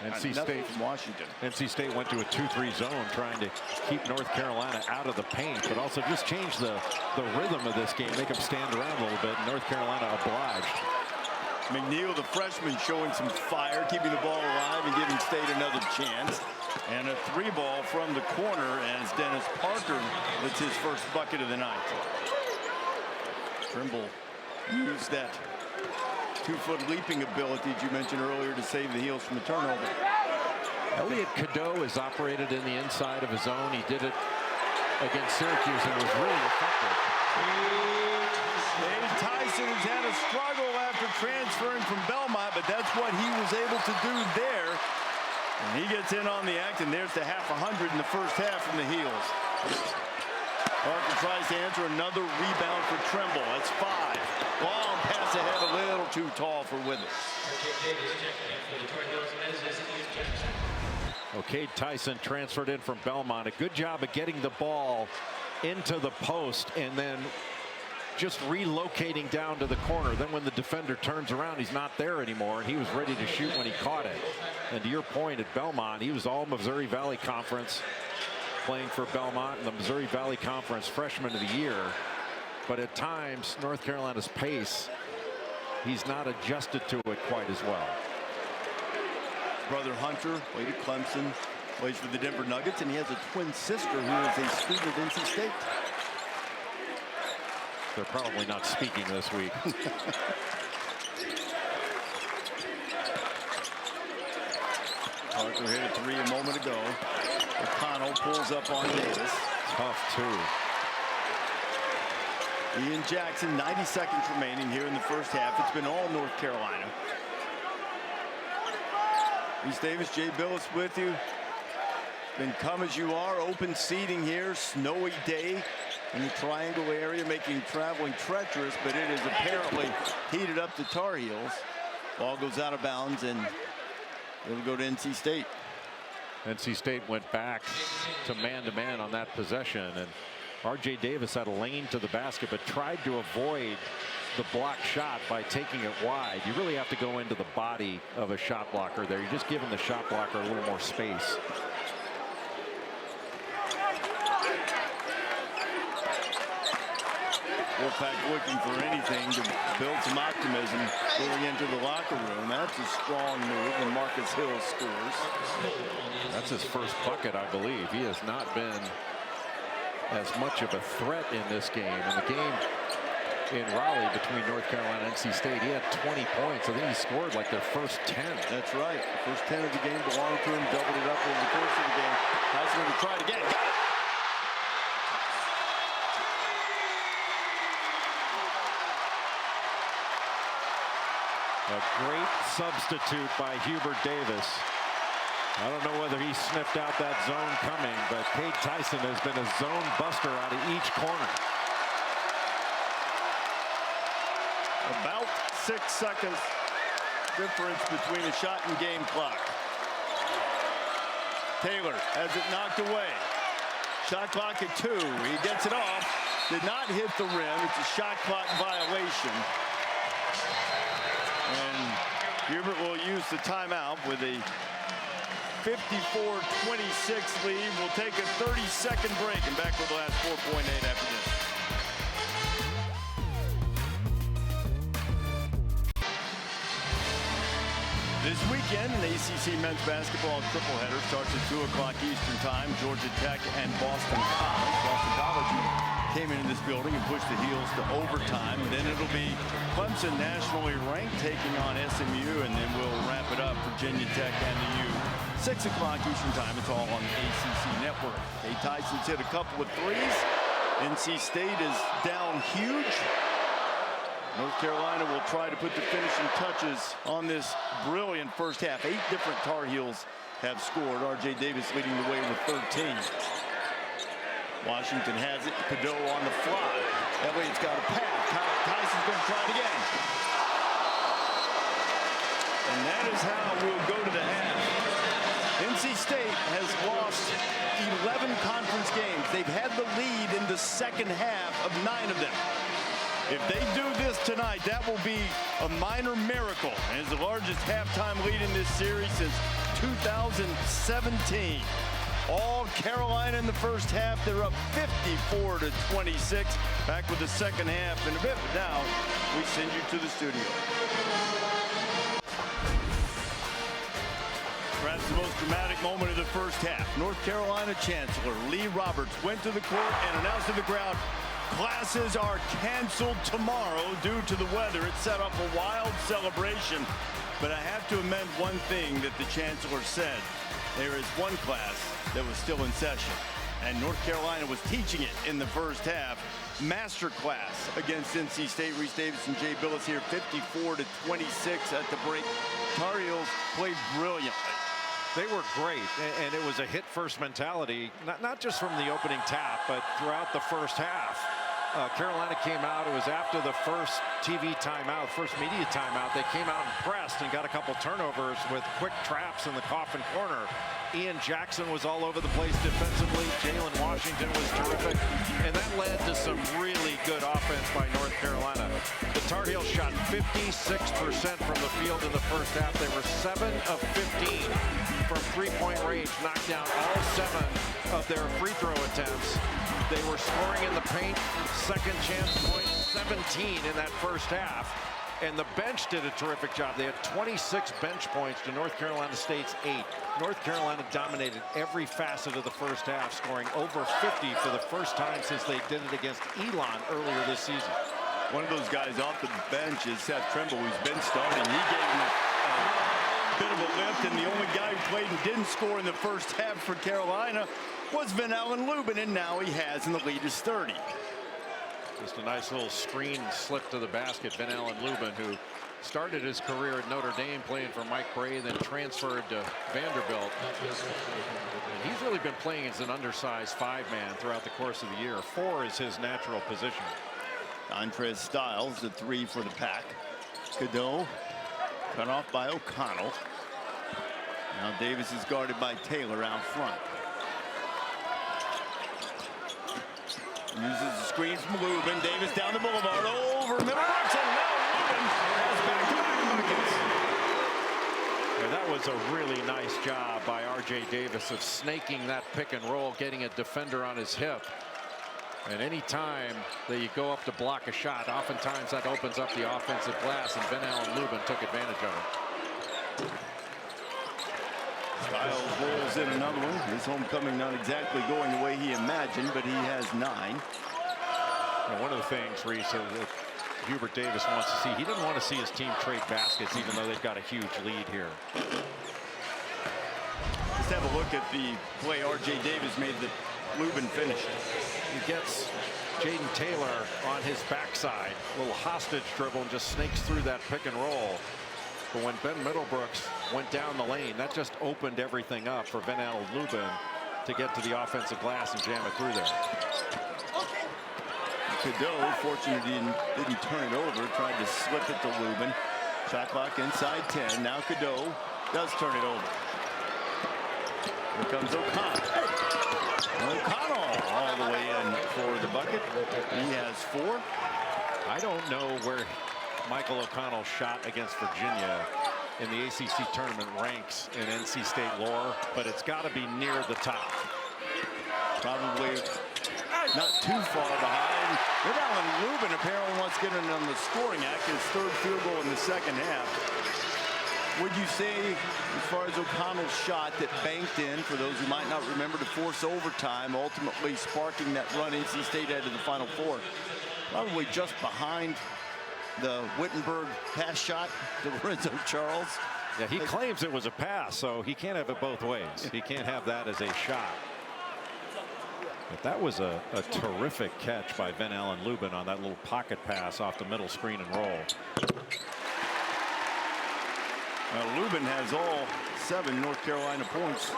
NC State from Washington. NC State went to a 2-3 zone, trying to keep North Carolina out of the paint, but also just change the rhythm of this game, make them stand around a little bit. North Carolina obliged. McNeil, the freshman, showing some fire, keeping the ball alive and giving State another chance. And a 3-ball from the corner as Dennis Parker gets his first bucket of the night. Trimble used that 2-foot leaping ability that you mentioned earlier to save the Heels from a turnover. Elliot Cadeau has operated in the inside of his own. He did it against Syracuse and was really effective. Dave Tyson has had a struggle after transferring from Belmont, but that's what he was able to do there. And he gets in on the act, and there's the half 100 in the first half from the Heels. Parker tries to answer another rebound for Trimble. That's 5. Long pass ahead, a little too tall for Withers. Okay, Tyson transferred in from Belmont. A good job of getting the ball into the post and then just relocating down to the corner. Then when the defender turns around, he's not there anymore, and he was ready to shoot when he caught it. And to your point, at Belmont, he was all Missouri Valley Conference, playing for Belmont in the Missouri Valley Conference Freshman of the Year. But at times, North Carolina's pace, he's not adjusted to it quite as well. Brother Hunter played at Clemson, plays for the Denver Nuggets, and he has a twin sister who is a student at NC State. They're probably not speaking this week. Parker hit a 3 a moment ago. O'Connell pulls up on Davis. Tough, too. Ian Jackson, 90 seconds remaining here in the first half. It's been all North Carolina. Reese Davis, Jay Billis with you. Then come as you are, open seating here, snowy day in the Triangle area, making traveling treacherous, but it is apparently heated up to Tar Heels. Ball goes out of bounds, and it'll go to NC State. NC State went back to man-to-man on that possession, and R.J. Davis had a lane to the basket, but tried to avoid the block shot by taking it wide. You really have to go into the body of a shot blocker there. You're just giving the shot blocker a little more space. Wolfpack looking for anything to build some optimism going into the locker room. That's a strong move, and Marcus Hill scores. That's his first bucket, I believe. He has not been as much of a threat in this game. In the game in Raleigh between North Carolina and NC State, he had 20 points. I think he scored like their first 10. That's right. The first 10 of the game belonged to him, doubled it up over the course of the game. Tyson going to try it again. Got it! A great substitute by Hubert Davis. I don't know whether he sniffed out that zone coming, but Cade Tyson has been a zone buster out of each corner. About 6 seconds difference between the shot and game clock. Taylor has it knocked away. Shot clock at 2. He gets it off. Did not hit the rim. It's a shot clock violation. And Hubert will use the timeout with a 54-26 lead. We'll take a 30-second break and back with the last 4.8 after this. This weekend, an ACC men's basketball tripleheader starts at 2 o'clock Eastern Time. Georgia Tech and Boston College. Boston College came into this building and pushed the Heels to overtime. Then it'll be Clemson, nationally ranked, taking on SMU, and then we'll wrap it up, Virginia Tech and the U. 6 o'clock Eastern Time. It's all on the ACC network. Cade Tyson's hit a couple of threes. NC State is down huge. North Carolina will try to put the finishing touches on this brilliant first half. 8 different Tar Heels have scored. R.J. Davis leading the way with 13. Washington has it. Cadeau on the fly. Elliott's got a pass. Tyson's going to try it again. And that is how we'll go to the half. NC State has lost 11 conference games. They've had the lead in the second half of 9 of them. If they do this tonight, that will be a minor miracle. And it's the largest halftime lead in this series since 2017. All Carolina in the first half. They're up 54-26. Back with the second half in a bit. But now we send you to the studio. Perhaps the most dramatic moment of the first half. North Carolina Chancellor Lee Roberts went to the court and announced to the crowd, classes are canceled tomorrow due to the weather. It set off a wild celebration. But I have to amend one thing that the Chancellor said. There is one class that was still in session, and North Carolina was teaching it in the first half. Master class against NC State. Reese Davis and Jay Billis here, 54-26 at the break. Tar Heels played brilliantly. They were great, and it was a hit-first mentality, not just from the opening tap, but throughout the first half. Carolina came out. It was after the first TV timeout, first media timeout. They came out and pressed and got a couple turnovers with quick traps in the coffin corner. Ian Jackson was all over the place defensively. Jalen Washington was terrific. And that led to some really good offense by North Carolina. The Tar Heels shot 56% from the field in the first half. They were 7 of 15 from three-point range, knocked down all 7 of their free throw attempts. They were scoring in the paint, second chance points, 17 in that first half. And the bench did a terrific job. They had 26 bench points to North Carolina State's 8. North Carolina dominated every facet of the first half, scoring over 50 for the first time since they did it against Elon earlier this season. One of those guys off the bench is Seth Trimble, who's been starting. He gave him a bit of a lift, and the only guy who played and didn't score in the first half for Carolina was Van Allen Lubin, and now he has, and the lead is 30. Just a nice little screen slip to the basket. Van Allen Lubin, who started his career at Notre Dame playing for Mike Brey, then transferred to Vanderbilt. And he's really been playing as an undersized 5-man throughout the course of the year. 4 is his natural position. Dontrez Styles, the 3 for the Pack. Cadeau cut off by O'Connell. Now Davis is guarded by Taylor out front. Uses the screen from Lubin. Davis down the boulevard over Middlebrooks, and now Lubin has back-to-back buckets. And that was a really nice job by R.J. Davis of snaking that pick and roll, getting a defender on his hip. And any time that you go up to block a shot, oftentimes that opens up the offensive glass, and Van Allen Lubin took advantage of it. Styles rolls in another one. His homecoming not exactly going the way he imagined, but he has 9. And one of the things, Reese, that Hubert Davis wants to see, he didn't want to see his team trade baskets, even though they've got a huge lead here. Just have a look at the play R.J. Davis made that Lubin finished. He gets Jaden Taylor on his backside, a little hostage dribble, and just snakes through that pick and roll. But when Ben Middlebrooks went down the lane, that just opened everything up for Van Allen Lubin to get to the offensive glass and jam it through there. Cadeau, fortunately, didn't turn it over, tried to slip it to Lubin. Shot clock inside 10. Now Cadeau does turn it over. Here comes O'Connell. O'Connell all the way in for the bucket. He has 4. I don't know where Michael O'Connell's shot against Virginia in the ACC tournament ranks in NC State lore, but it's got to be near the top. Probably not too far behind. Van Allen Lubin apparently wants to get in on the scoring act. His 3rd field goal in the second half. Would you say, as far as O'Connell's shot that banked in, for those who might not remember, to force overtime, ultimately sparking that run NC State had to the Final Four, probably just behind the Wittenberg pass shot to Lorenzo Charles? Yeah, he claims it was a pass, so he can't have it both ways. He can't have that as a shot. But that was a terrific catch by Van Allen Lubin on that little pocket pass off the middle screen and roll. Lubin has all 7 North Carolina points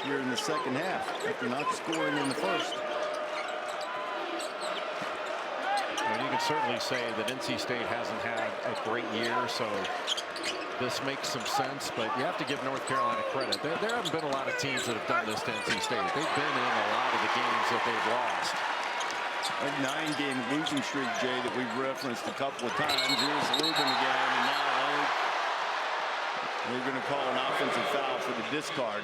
here in the second half after not scoring in the first. Well, you can certainly say that NC State hasn't had a great year, so this makes some sense, but you have to give North Carolina credit. There haven't been a lot of teams that have done this to NC State. They've been in a lot of the games that they've lost. A 9-game losing streak, Jay, that we've referenced a couple of times. Here's Lubin again, and now we're going to call an offensive foul for the discard.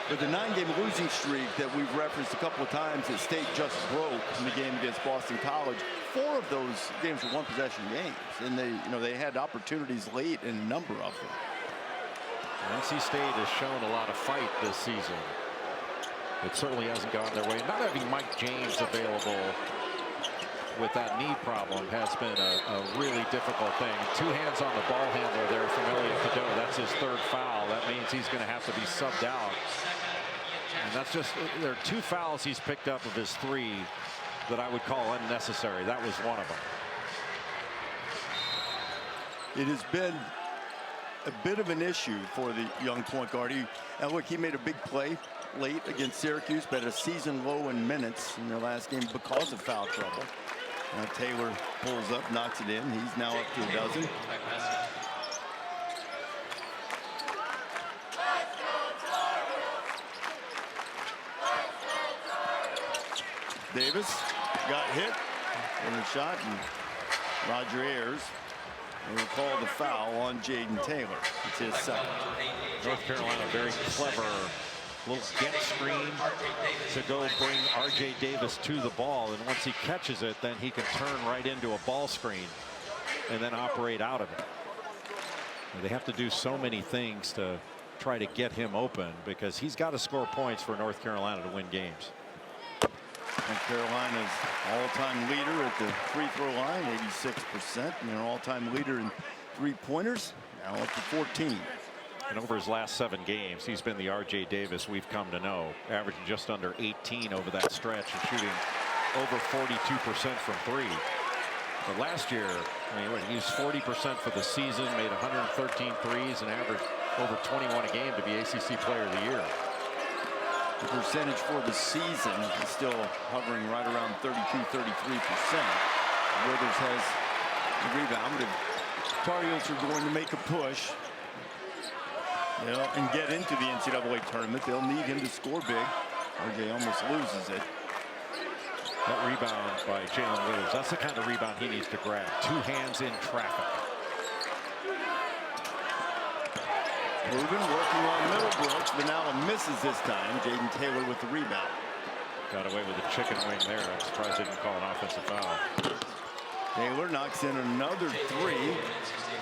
But the 9-game losing streak that we've referenced a couple of times that State just broke in the game against Boston College, 4 of those games were one-possession games, and they had opportunities late in a number of them. NC State has shown a lot of fight this season. It certainly hasn't gone their way. Not having Mike James available with that knee problem has been a really difficult thing. 2 hands on the ball handler there from Elliot Cadeau. That's his 3rd foul. That means he's going to have to be subbed out. And that's just, there are 2 fouls he's picked up of his 3 that I would call unnecessary. That was one of them. It has been a bit of an issue for the young point guard. Now look, he made a big play late against Syracuse, but a season low in minutes in their last game because of foul trouble. Now Taylor pulls up, knocks it in. He's now up to a dozen. Davis got hit in the shot, and Roger Ayers will call the foul on Jaden Taylor. It's his 2nd. North Carolina very clever. Little get screen to go bring R.J. Davis to the ball, and once he catches it, then he can turn right into a ball screen and then operate out of it. And they have to do so many things to try to get him open because he's got to score points for North Carolina to win games. And Carolina's all-time leader at the free throw line, 86%, and an all-time leader in 3-pointers, now up to 14. And over his last 7 games, he's been the R.J. Davis we've come to know, averaging just under 18 over that stretch and shooting over 42% from 3. But last year, I mean, he used 40% for the season, made 113 threes, and averaged over 21 a game to be ACC Player of the Year. The percentage for the season is still hovering right around 32-33%. Withers has the rebound. If Tar Heels are going to make a push, and get into the NCAA tournament, they'll need him to score big. RJ almost loses it. That rebound by Jalen Withers, that's the kind of rebound he needs to grab. 2 hands in traffic. Rubin working on Middlebrooks. Vanilla misses this time. Jaden Taylor with the rebound. Got away with a chicken wing there. I'm surprised they didn't call an offensive foul. Taylor knocks in another 3.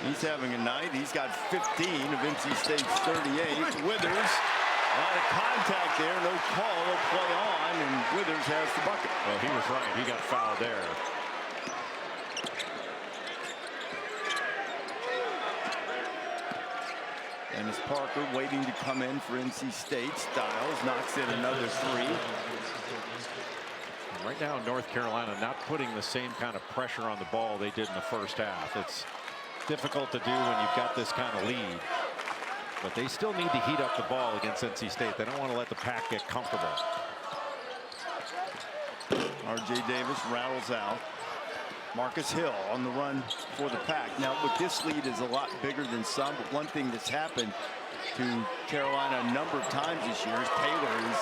He's having a night. He's got 15 of NC State's 38. Withers, a lot of contact there. No call. No play on, and Withers has the bucket. Well, he was right. He got fouled there. Dennis Parker waiting to come in for NC State. Styles knocks in another 3. Right now, North Carolina not putting the same kind of pressure on the ball they did in the first half. It's difficult to do when you've got this kind of lead. But they still need to heat up the ball against NC State. They don't want to let the Pack get comfortable. R.J. Davis rattles out. Marcus Hill on the run for the Pack. Now, look, this lead is a lot bigger than some, but one thing that's happened to Carolina a number of times this year is Taylor is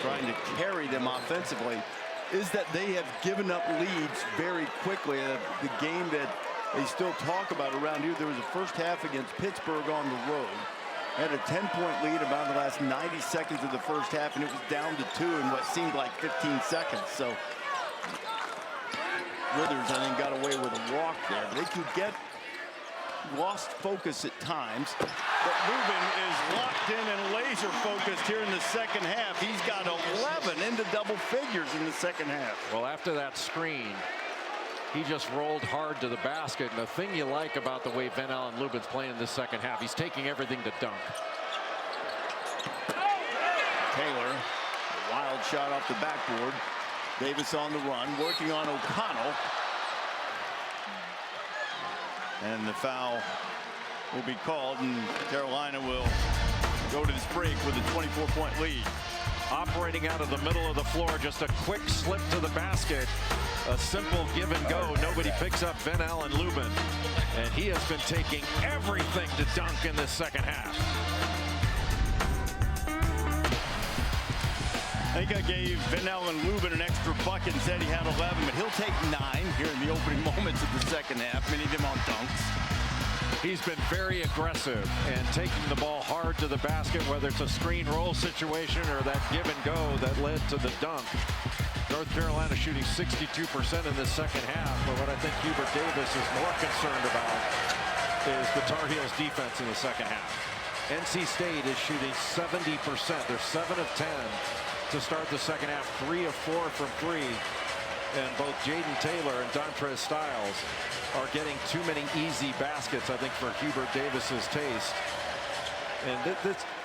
trying to carry them offensively, is that they have given up leads very quickly. The game that they still talk about around here, there was a first half against Pittsburgh on the road. Had a 10-point lead about the last 90 seconds of the first half, and it was down to 2 in what seemed like 15 seconds. So Withers, I think, got away with a walk there. They can get lost focus at times. But Rubin is locked in and laser focused here in the second half. He's got 11 into double figures in the second half. Well, after that screen, he just rolled hard to the basket. And the thing you like about the way Van Allen Lubin's playing in this second half, he's taking everything to dunk. Taylor, a wild shot off the backboard. Davis on the run, working on O'Connell. And the foul will be called, and Carolina will go to this break with a 24-point lead. Operating out of the middle of the floor, just a quick slip to the basket. A simple give and go. Nobody picks up Van Allen Lubin. And he has been taking everything to dunk in this second half. I think I gave Van Allen Lubin an extra bucket and said he had 11, but he'll take 9 here in the opening moments of the second half, many of them on dunks. He's been very aggressive and taking the ball hard to the basket, whether it's a screen roll situation or that give and go that led to the dunk. North Carolina shooting 62% in the second half, but what I think Hubert Davis is more concerned about is the Tar Heels defense in the second half. NC State is shooting 70%. They're 7 of 10 to start the second half, 3 of 4 from 3. And both Jaden Taylor and Dontrez Styles are getting too many easy baskets, I think, for Hubert Davis's taste. And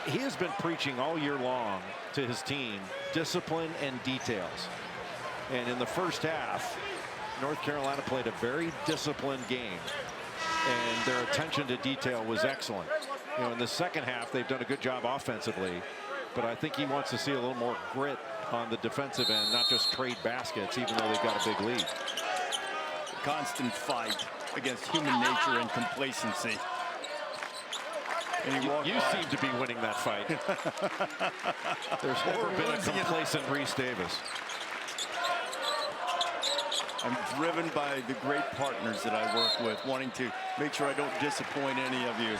he has been preaching all year long to his team, discipline and details. And in the first half, North Carolina played a very disciplined game, and their attention to detail was excellent. You know, in the second half, they've done a good job offensively, but I think he wants to see a little more grit on the defensive end, not just trade baskets, even though they've got a big lead. Constant fight against human nature and complacency. And you seem to be winning that fight. There's never been a complacent Reese Davis. I'm driven by the great partners that I work with, wanting to make sure I don't disappoint any of you.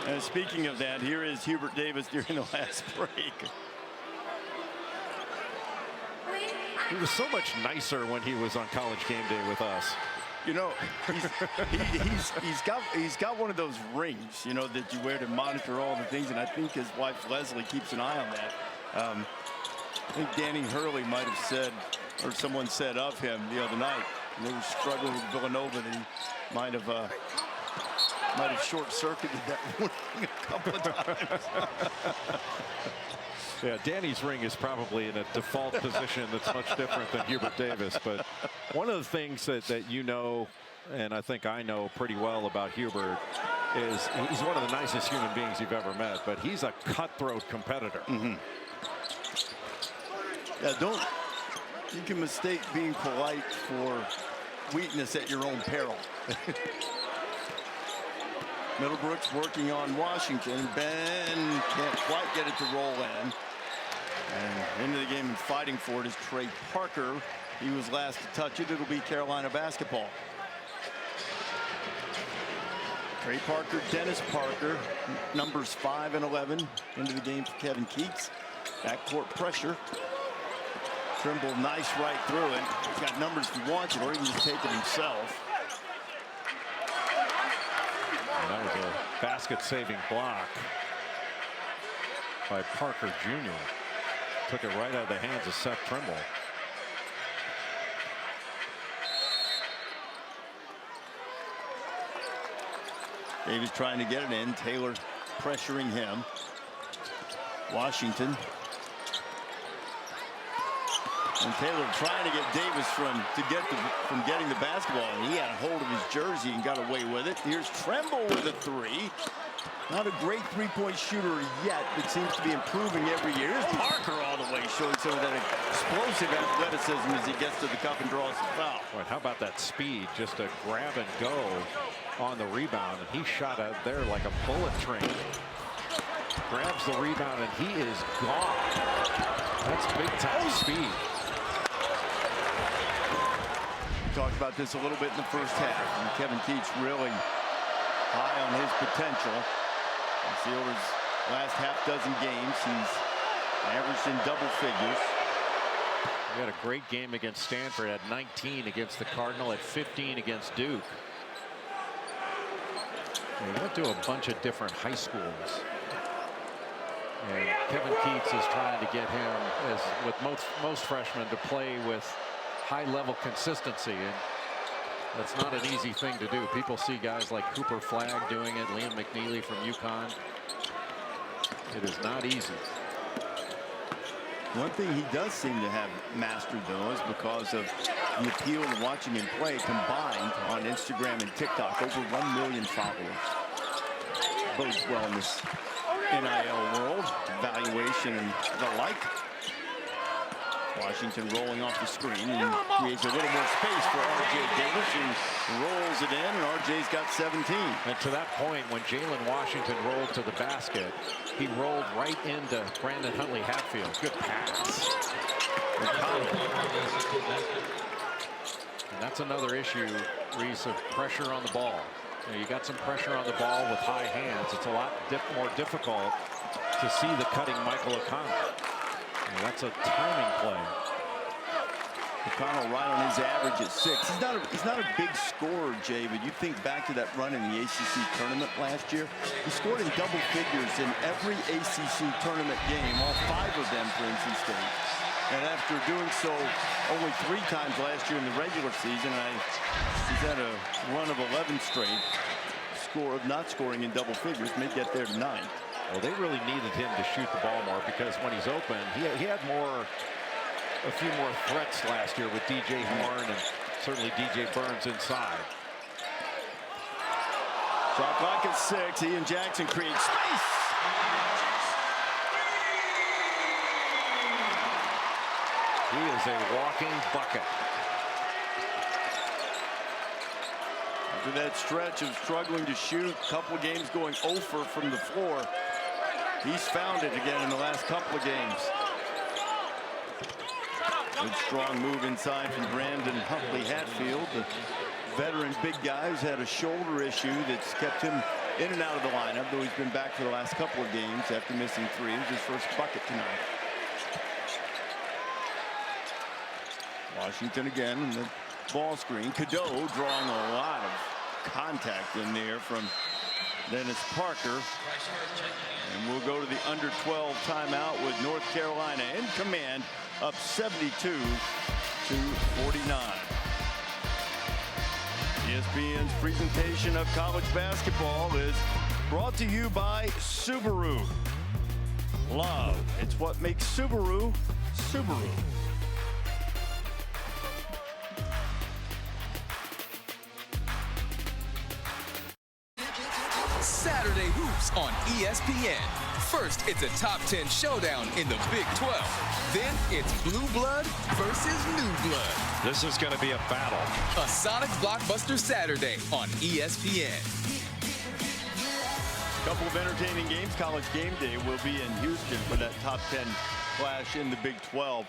And speaking of that, here is Hubert Davis during the last break. He was so much nicer when he was on College Game Day with us. You know, he's got one of those rings, you know, that you wear to monitor all the things, and I think his wife Leslie keeps an eye on that. I think Danny Hurley might have said, or someone said of him the other night, and they were struggling with Villanova, that he might have short-circuited that ring a couple of times. Yeah, Danny's ring is probably in a default position that's much different than Hubert Davis. But one of the things that you know, and I think I know pretty well about Hubert, is he's one of the nicest human beings you've ever met, but he's a cutthroat competitor. Mm-hmm. Yeah, you can mistake being polite for weakness at your own peril. Middlebrooks working on Washington. Ben can't quite get it to roll in. And into the game and fighting for it is Trey Parker. He was last to touch it. It'll be Carolina basketball. Trey Parker, Dennis Parker, numbers 5 and 11 into the game for Kevin Keats. Backcourt pressure. Trimble nice right through it. He's got numbers if he wants it, or he can just take it himself. And that was a basket-saving block by Parker Jr. Took it right out of the hands of Seth Trimble. Davis trying to get it in. Taylor pressuring him. Washington. And Taylor trying to get Davis from getting the basketball, and he had a hold of his jersey and got away with it. Here's Trimble with a three. Not a great three-point shooter yet, but seems to be improving every year. Here's Parker all the way, showing some of that explosive athleticism as he gets to the cup and draws the foul. Right, how about that speed? Just a grab and go on the rebound, and he shot out there like a bullet train. Grabs the rebound, and he is gone. That's big-time speed. We talked about this a little bit in the first half, and Kevin Keats really high on his potential. You see over his last half dozen games, he's averaged in double figures. He had a great game against Stanford, had 19 against the Cardinal, had 15 against Duke. He went to a bunch of different high schools. And Kevin Keats is trying to get him, as with most freshmen, to play with high-level consistency. And that's not an easy thing to do. People see guys like Cooper Flagg doing it, Liam McNeely from UConn. It is not easy. One thing he does seem to have mastered, though, is because of the appeal of watching him play combined on Instagram and TikTok. Over 1 million followers. Bodes well in this NIL world, evaluation and the like. Washington rolling off the screen and creates a little more space for R.J. Davis, and rolls it in, and R.J.'s got 17. And to that point, when Jalen Washington rolled to the basket, he rolled right into Brandon Huntley Hatfield. Good pass. And that's another issue, Reese, of pressure on the ball. You got some pressure on the ball with high hands. It's a lot more difficult to see the cutting Michael O'Connor. And that's a timing play. O'Connell right on his average at 6. He's not a big scorer, Jay, but you think back to that run in the ACC tournament last year. He scored in double figures in every ACC tournament game, all 5 of them for NC State. And after doing so only 3 times last year in the regular season, he's had a run of 11 straight score of not scoring in double figures. May get there tonight. Well, they really needed him to shoot the ball more because when he's open, he had a few more threats last year with DJ Horn and certainly DJ Burns inside. Shot clock at 6. Ian Jackson creates space. He is a walking bucket. After that stretch of struggling to shoot, a couple of games going 0 for from the floor, he's found it again in the last couple of games. Good strong move inside from Brandon Huntley Hatfield, the veteran big guy who's had a shoulder issue that's kept him in and out of the lineup, though he's been back for the last couple of games after missing 3. It was his first bucket tonight. Washington again in the ball screen. Cadeau drawing a lot of contact in there from Dennis Parker. And we'll go to the under 12 timeout with North Carolina in command, up 72 to 49. ESPN's presentation of college basketball is brought to you by Subaru. Love, it's what makes Subaru, Subaru. Saturday Hoops on ESPN. First, it's a top 10 showdown in the Big 12. Then it's Blue Blood versus New Blood. This is going to be a battle. A Sonics blockbuster Saturday on ESPN. A couple of entertaining games. College Game Day will be in Houston for that top 10 clash in the Big 12.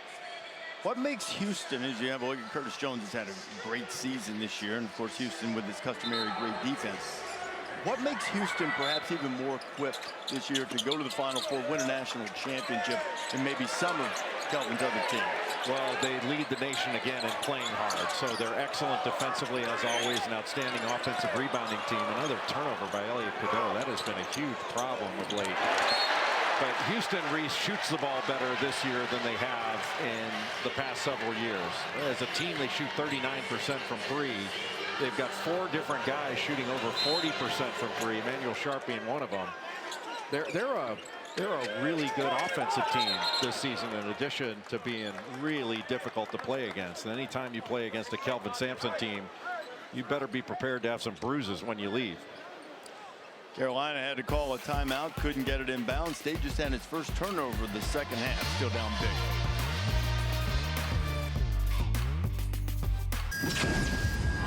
What makes Houston, as you have a look at Curtis Jones, has had a great season this year, and of course Houston with his customary great defense. What makes Houston perhaps even more equipped this year to go to the Final Four, win a national championship, and maybe some of Kelvin's other teams? Well, they lead the nation again in playing hard, so they're excellent defensively as always, an outstanding offensive rebounding team. Another turnover by Elliot Cadeau. That has been a huge problem of late. But Houston shoots the ball better this year than they have in the past several years. As a team, they shoot 39% from 3. They've got 4 different guys shooting over 40% from 3. Emmanuel Sharp being one of them. They're a really good offensive team this season, in addition to being really difficult to play against. And anytime you play against a Kelvin Sampson team, you better be prepared to have some bruises when you leave. Carolina had to call a timeout, couldn't get it inbound. State just had its first turnover of the second half, still down big.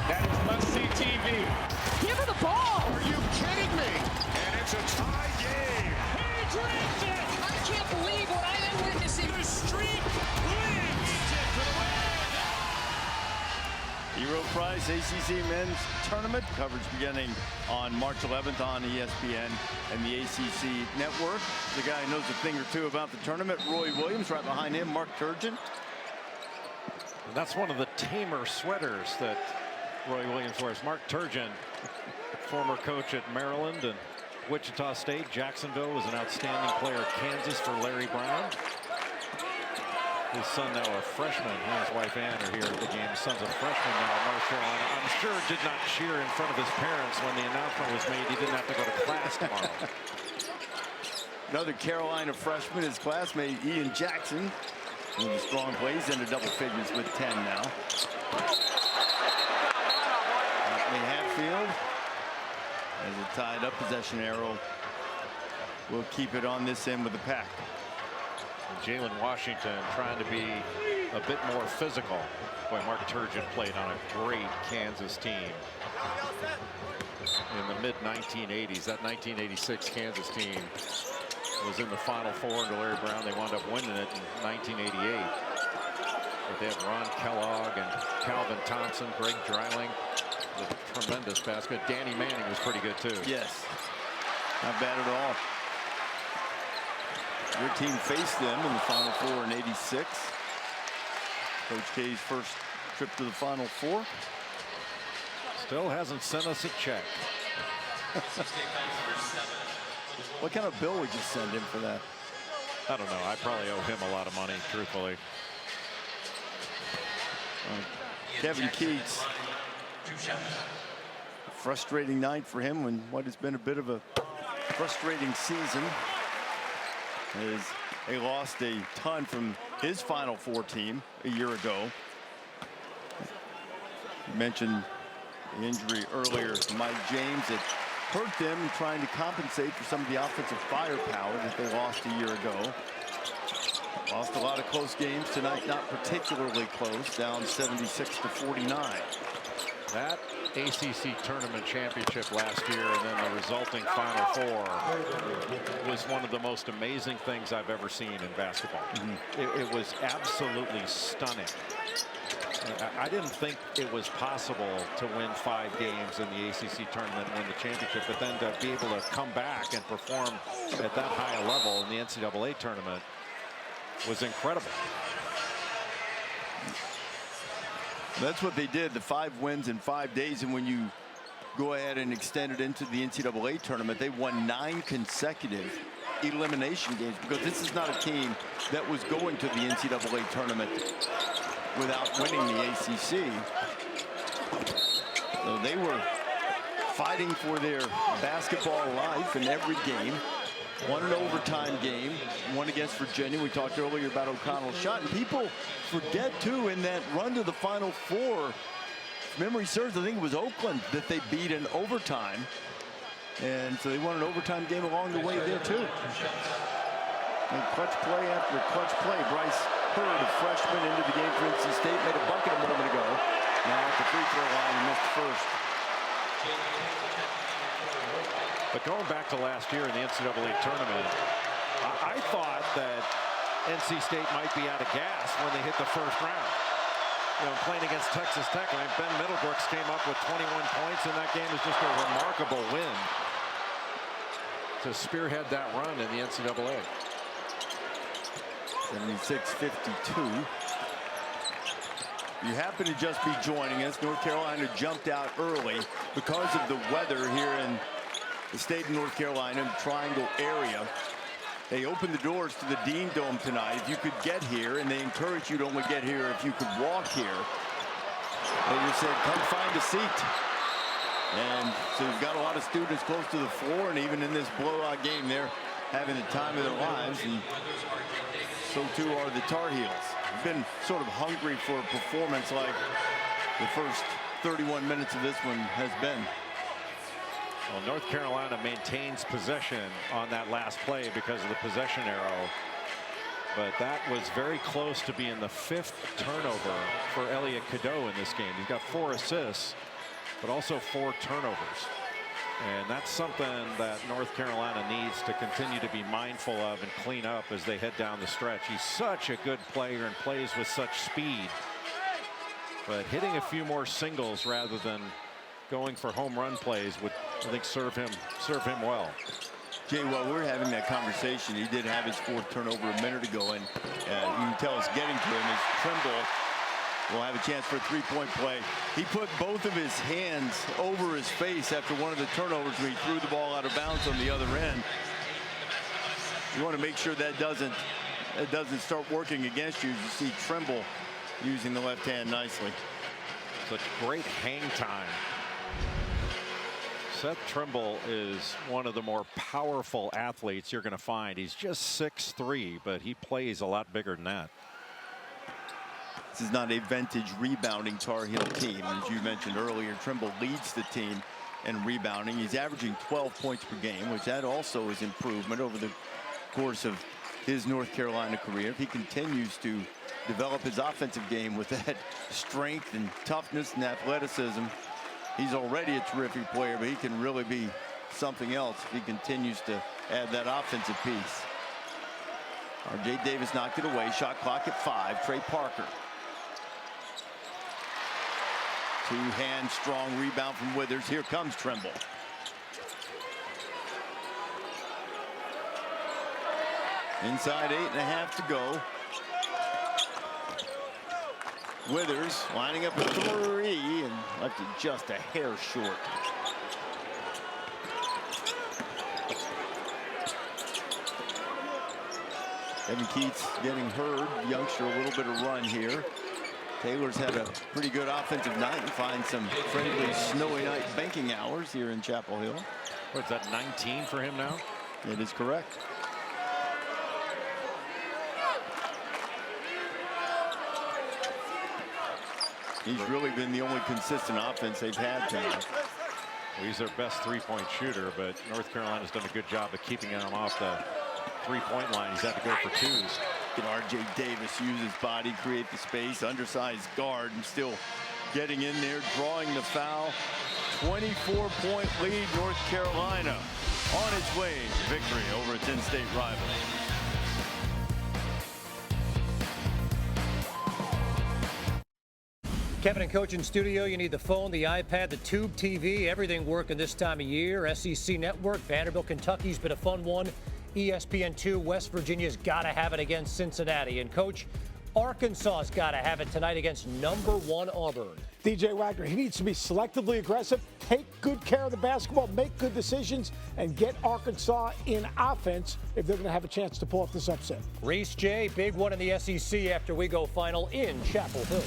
That is must-see TV. Give her the ball. Are you kidding me? And it's a tie game. He dreams it. I can't believe what I am witnessing. The streak wins it for the win. Hero Prize ACC Men's Tournament coverage beginning on March 11th on ESPN and the ACC Network. The guy who knows a thing or two about the tournament, Roy Williams, right behind him, Mark Turgeon. And that's one of the tamer sweaters that Roy Williams wears. Mark Turgeon, former coach at Maryland and Wichita State. Jacksonville was an outstanding player at Kansas for Larry Brown. His son now a freshman. He and his wife Ann are here at the game. His son's a freshman now at North Carolina. I'm sure did not cheer in front of his parents when the announcement was made. He didn't have to go to class tomorrow. Another Carolina freshman, his classmate Ian Jackson. With a strong play, he's into double figures with 10 now. Huntley Hatfield as a tied up possession arrow will keep it on this end with the pack. Jalen Washington trying to be a bit more physical. Boy, Mark Turgeon played on a great Kansas team in the mid-1980s. That 1986 Kansas team was in the Final Four under Larry Brown. They wound up winning it in 1988. But they had Ron Kellogg and Calvin Thompson, Greg Dreiling, with a tremendous basket. Danny Manning was pretty good too. Yes, not bad at all. Your team faced them in the Final Four in '86. Coach K's first trip to the Final Four. Still hasn't sent us a check. What kind of bill would you send him for that? I don't know. I probably owe him a lot of money, truthfully. Kevin Keats. Frustrating night for him when what has been a bit of a frustrating season. As they lost a ton from his Final Four team a year ago. You mentioned the injury earlier to Mike James that hurt them in trying to compensate for some of the offensive firepower that they lost a year ago. Lost a lot of close games tonight, not particularly close, down 76-49. That ACC tournament championship last year and then the resulting Final Four was one of the most amazing things I've ever seen in basketball. It was absolutely stunning. I didn't think it was possible to win 5 games in the ACC tournament and win the championship, but then to be able to come back and perform at that high a level in the NCAA tournament was incredible. That's what they did, the 5 wins in 5 days, and when you go ahead and extend it into the NCAA tournament, they won 9 consecutive elimination games, because this is not a team that was going to the NCAA tournament without winning the ACC. So they were fighting for their basketball life in every game. Won an overtime game, one against Virginia. We talked earlier about O'Connell's shot, and people forget too, in that run to the Final Four, if memory serves, I think it was Oakland that they beat in overtime, and so they won an overtime game along the way there too. And clutch play after clutch play. Bryce Hurd, a freshman into the game for NC State, made a bucket a moment ago. Now at the free throw line, he missed first. But going back to last year in the NCAA tournament, I thought that NC State might be out of gas when they hit the first round. You know, playing against Texas Tech, I mean, Ben Middlebrooks came up with 21 points, and that game was just a remarkable win to spearhead that run in the NCAA. 76-52. You happen to just be joining us. North Carolina jumped out early because of the weather here in the state of North Carolina, in the Triangle area. They opened the doors to the Dean Dome tonight if you could get here, and they encourage you to only get here if you could walk here. They just said, come find a seat. And so you've got a lot of students close to the floor, and even in this blowout game, they're having the time of their lives, and so too are the Tar Heels. Been sort of hungry for a performance like the first 31 minutes of this one has been. Well, North Carolina maintains possession on that last play because of the possession arrow. But that was very close to being the 5th turnover for Elliot Cadeau in this game. He's got 4 assists, but also 4 turnovers. And that's something that North Carolina needs to continue to be mindful of and clean up as they head down the stretch. He's such a good player and plays with such speed. But hitting a few more singles rather than going for home run plays would, I think, serve him well. Jay, while we're having that conversation, he did have his 4th turnover a minute ago, and you can tell it's getting to him as Trimble will have a chance for a 3-point play. He put both of his hands over his face after one of the turnovers when he threw the ball out of bounds on the other end. You want to make sure that doesn't start working against you. You see Trimble using the left hand nicely. Such great hang time. Seth Trimble is one of the more powerful athletes you're going to find. He's just 6'3", but he plays a lot bigger than that. This is not a vintage rebounding Tar Heel team. As you mentioned earlier, Trimble leads the team in rebounding. He's averaging 12 points per game, which that also is improvement over the course of his North Carolina career. If he continues to develop his offensive game with that strength and toughness and athleticism, he's already a terrific player, but he can really be something else if he continues to add that offensive piece. R.J. Davis knocked it away. Shot clock at 5. Trey Parker. Two-hand strong rebound from Withers. Here comes Trimble. Inside 8.5 to go. Withers lining up a 3 and left it just a hair short. Evan Keats getting hurt. Youngster, a little bit of run here. Taylor's had a pretty good offensive night and find some friendly snowy night banking hours here in Chapel Hill. What's that, 19 for him now? It is correct. He's really been the only consistent offense they've had tonight. Well, he's their best three-point shooter, but North Carolina's done a good job of keeping him off the three-point line. He's had to go for twos. And R.J. Davis use his body, create the space, undersized guard, and still getting in there, drawing the foul. 24-point lead, North Carolina on its way to victory over its in-state rival. Kevin and Coach in studio. You need the phone, the iPad, the tube TV, everything working this time of year. SEC Network, Vanderbilt, Kentucky's been a fun one. ESPN2, West Virginia's got to have it against Cincinnati. And Coach, Arkansas's got to have it tonight against #1 Auburn. DJ Wagner, he needs to be selectively aggressive, take good care of the basketball, make good decisions, and get Arkansas in offense if they're going to have a chance to pull off this upset. Reese J, big one in the SEC after we go final in Chapel Hill.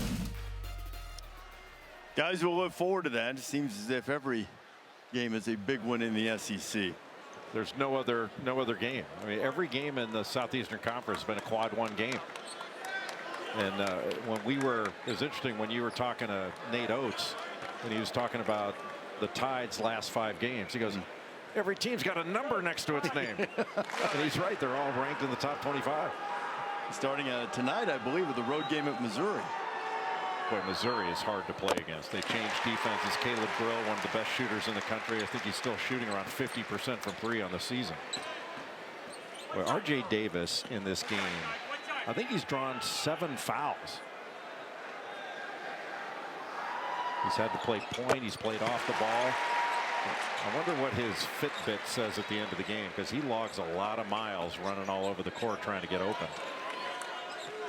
Guys will look forward to that. It seems as if every game is a big one in the SEC. There's no other game. I mean, every game in the Southeastern Conference has been a quad 1 game. And when we were, it was interesting when you were talking to Nate Oates and he was talking about the Tide's last 5 games. He goes, every team's got a number next to its name. And he's right. They're all ranked in the top 25. Starting tonight, I believe, with the road game at Missouri. Boy, Missouri is hard to play against. They changed defenses. Caleb Brill, one of the best shooters in the country. I think he's still shooting around 50% from 3 on the season. Boy, R.J. Davis in this game, I think he's drawn 7 fouls. He's had to play point. He's played off the ball. I wonder what his Fitbit says at the end of the game, because he logs a lot of miles running all over the court trying to get open.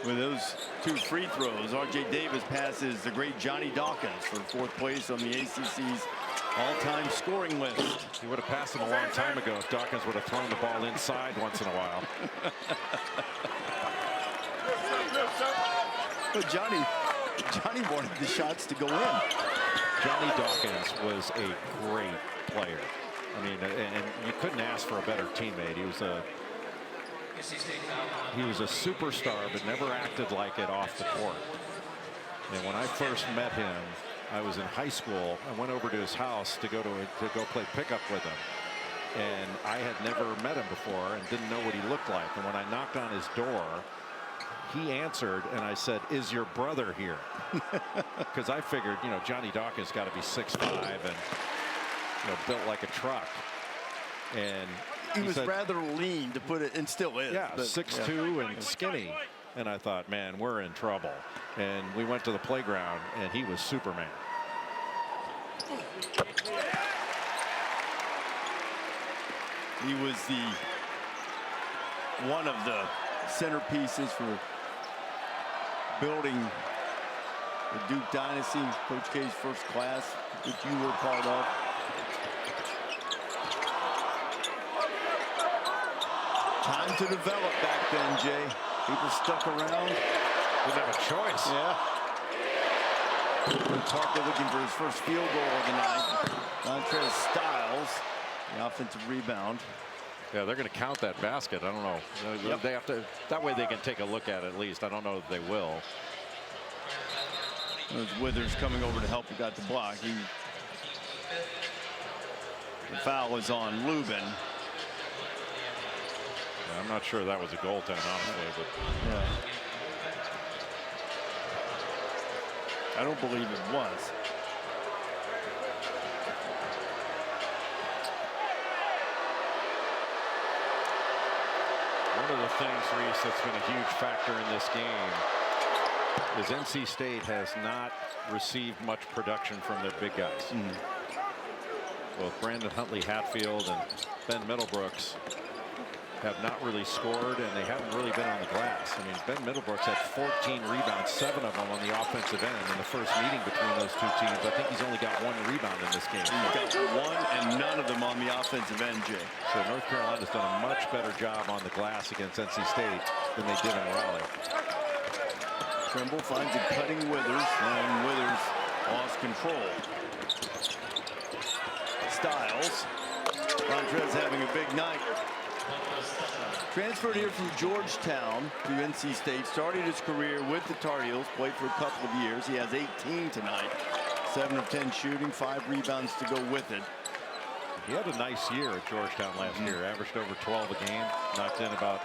With those 2 free throws, R.J. Davis passes the great Johnny Dawkins for 4th place on the ACC's all-time scoring list. He would have passed him a long time ago if Dawkins would have thrown the ball inside once in a while. But Johnny wanted the shots to go in. Johnny Dawkins was a great player. I mean, and you couldn't ask for a better teammate. He was a superstar, but never acted like it off the court. And when I first met him, I was in high school. I went over to his house to go play pickup with him. And I had never met him before and didn't know what he looked like. And when I knocked on his door, he answered, and I said, "Is your brother here?" Because I figured, you know, Johnny Dawkins got to be 6'5" and, you know, built like a truck. And he was rather lean, to put it, and still is. Yeah, 6'2" and skinny. And I thought, man, we're in trouble. And we went to the playground, and he was Superman. He was one of the centerpieces for building the Duke dynasty, Coach K's first class, which you were part of. Time to develop back then, Jay. People stuck around. Didn't have a choice. Yeah. Parker looking for his first field goal of the night. Montrez Styles, the offensive rebound. Yeah, they're going to count that basket. I don't know. Yep. They have to. That way they can take a look at least. I don't know if they will. There's Withers coming over to help. He got the block. The foul is on Lubin. Yeah, I'm not sure that was a goaltend, honestly, but yeah. I don't believe it was. one of the things, Reese, that's been a huge factor in this game is NC State has not received much production from their big guys. Both Brandon Huntley Hatfield and Ben Middlebrooks have not really scored, and they haven't really been on the glass. I mean, Ben Middlebrooks had 14 rebounds, 7 of them on the offensive end in the first meeting between those two teams. I think he's only got 1 rebound in this game. He's got 1 and none of them on the offensive end, Jay. So North Carolina's done a much better job on the glass against NC State than they did in Raleigh. Trimble finds a cutting Withers, and Withers lost control. Styles. Montrez having a big night. Transferred here from Georgetown to NC State. Started his career with the Tar Heels. Played for a couple of years. He has 18 tonight. 7 of 10 shooting, 5 rebounds to go with it. He had a nice year at Georgetown last year. Averaged over 12 a game. Knocked in about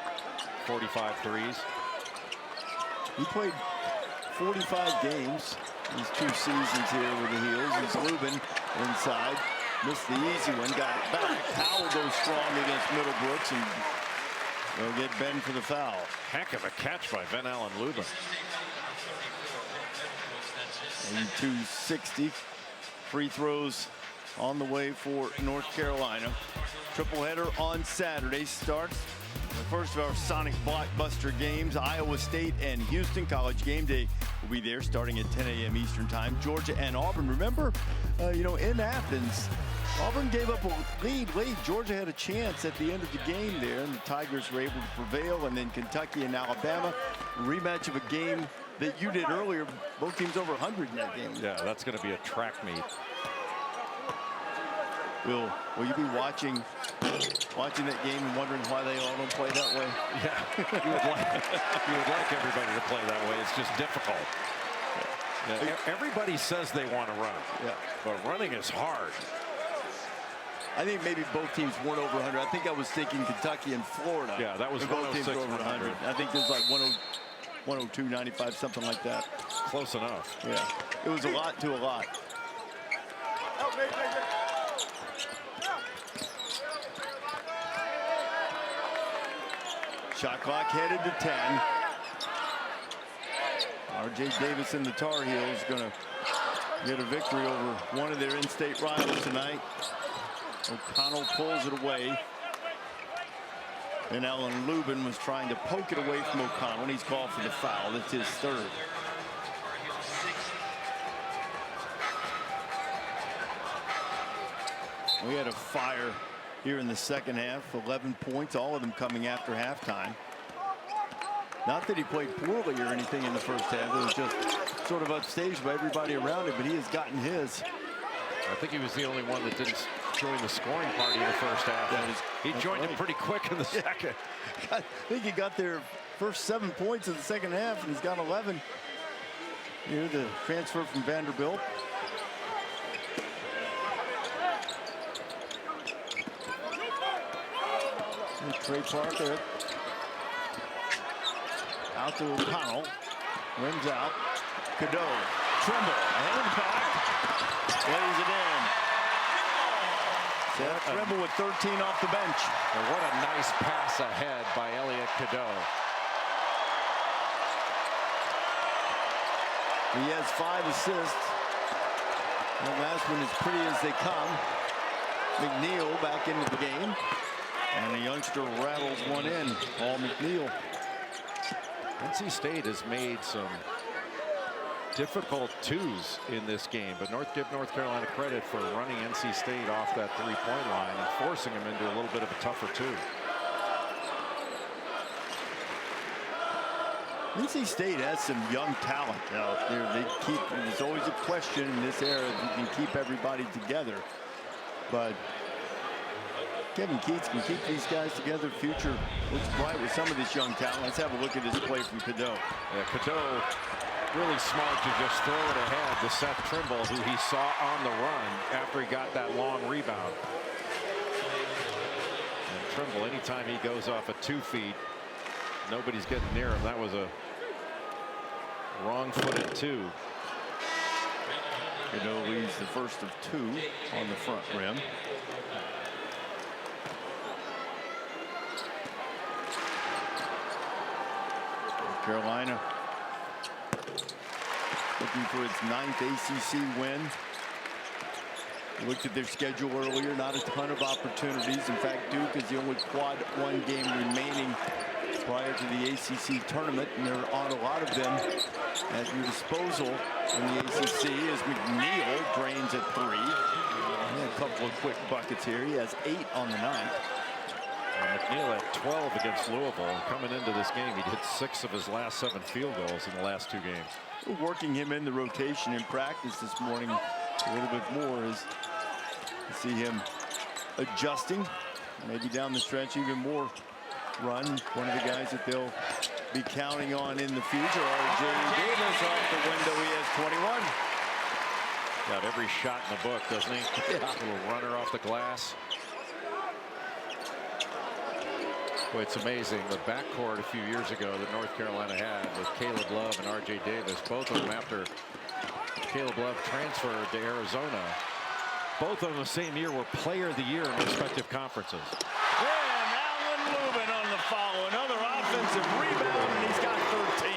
45 threes. He played 45 games these 2 seasons here with the Heels. He's Lubin inside. Missed the easy one, got it back. Howell goes strong against Middlebrooks, and they'll get Ben for the foul. Heck of a catch by Van Allen Lubin. 260. Free throws on the way for North Carolina. Triple header on Saturday. Starts the first of our Sonic blockbuster games. Iowa State and Houston. College game day will be there starting at 10 a.m. Eastern time. Georgia and Auburn. Remember, in Athens, Auburn gave up a lead late. Georgia had a chance at the end of the game there, and the Tigers were able to prevail. And then Kentucky and Alabama, a rematch of a game that you did earlier. Both teams over 100 in that game. Yeah, that's going to be a track meet. Will you be watching that game and wondering why they all don't play that way? Yeah, you would like everybody to play that way. It's just difficult. Yeah, everybody says they want to run, but running is hard. I think maybe both teams weren't over 100. I think I was thinking Kentucky and Florida. Yeah, that was both teams 106, over 100. I think there's like 102, 95, something like that. Close enough. Yeah, it was a lot to a lot. Shot clock headed to 10. R.J. Davis and the Tar Heels going to get a victory over one of their in-state rivals tonight. O'Connell pulls it away. And Allen Lubin was trying to poke it away from O'Connell, and he's called for the foul. That's his 3rd. We had a fire here in the second half. 11 points, all of them coming after halftime. Not that he played poorly or anything in the first half. It was just sort of upstaged by everybody around him, but he has gotten his. I think he was the only one that didn't join the scoring party in the first half. He joined it pretty quick in the second. I think he got their first 7 points in the second half, and he's got 11. Here, the transfer from Vanderbilt. And Trey Parker out to O'Connell. Rims out. Cadeau. Trimble. And back. Lays it in. Seth Trimble with 13 off the bench. And what a nice pass ahead by Elliot Cadeau. He has 5 assists. That last one as pretty as they come. McNeil back into the game. And the youngster rattles one in. Paul McNeil. NC State has made some difficult 2s in this game, but give North Carolina credit for running NC State off that 3-point line and forcing them into a little bit of a tougher 2. NC State has some young talent out there. There's always a question in this era if you can keep everybody together. But Kevin Keats can keep these guys together. Future looks bright with some of this young talent. Let's have a look at this play from Cadeau. Yeah, Cadeau really smart to just throw it ahead to Seth Trimble, who he saw on the run after he got that long rebound. And Trimble, anytime he goes off of 2 feet, nobody's getting near him. That was a wrong-footed 2. Cadeau leads the first of 2 on the front rim. Carolina looking for its 9th ACC win. Looked at their schedule earlier, not a ton of opportunities. In fact, Duke is the only quad one game remaining prior to the ACC tournament, and they're on a lot of them at your disposal in the ACC as McNeil drains at 3. A couple of quick buckets here. He has 8 on the night. McNeil had 12 against Louisville. Coming into this game, he'd hit 6 of his last 7 field goals in the last 2 games. We're working him in the rotation in practice this morning a little bit more as you see him adjusting, maybe down the stretch even more run. One of the guys that they'll be counting on in the future. R.J. Davis off the window. He has 21. Got every shot in the book, doesn't he? Yeah. Little runner off the glass. Boy, it's amazing. The backcourt a few years ago that North Carolina had with Caleb Love and R.J. Davis, both of them after Caleb Love transferred to Arizona. Both of them the same year were Player of the Year in respective conferences. And Alan Lubin on the follow. Another offensive rebound, and he's got 13.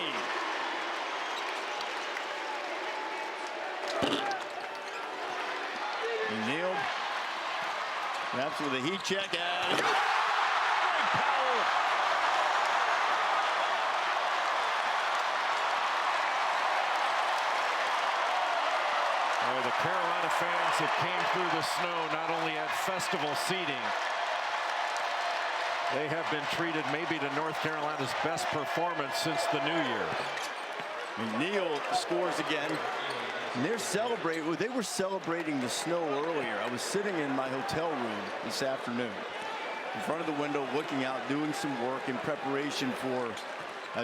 Neal wraps with a heat check. And Greg Powell. Oh, the Carolina fans that came through the snow not only at festival seating, they have been treated maybe to North Carolina's best performance since the new year. McNeil scores again. And they're celebrating. They were celebrating the snow earlier. I was sitting in my hotel room this afternoon in front of the window looking out, doing some work in preparation for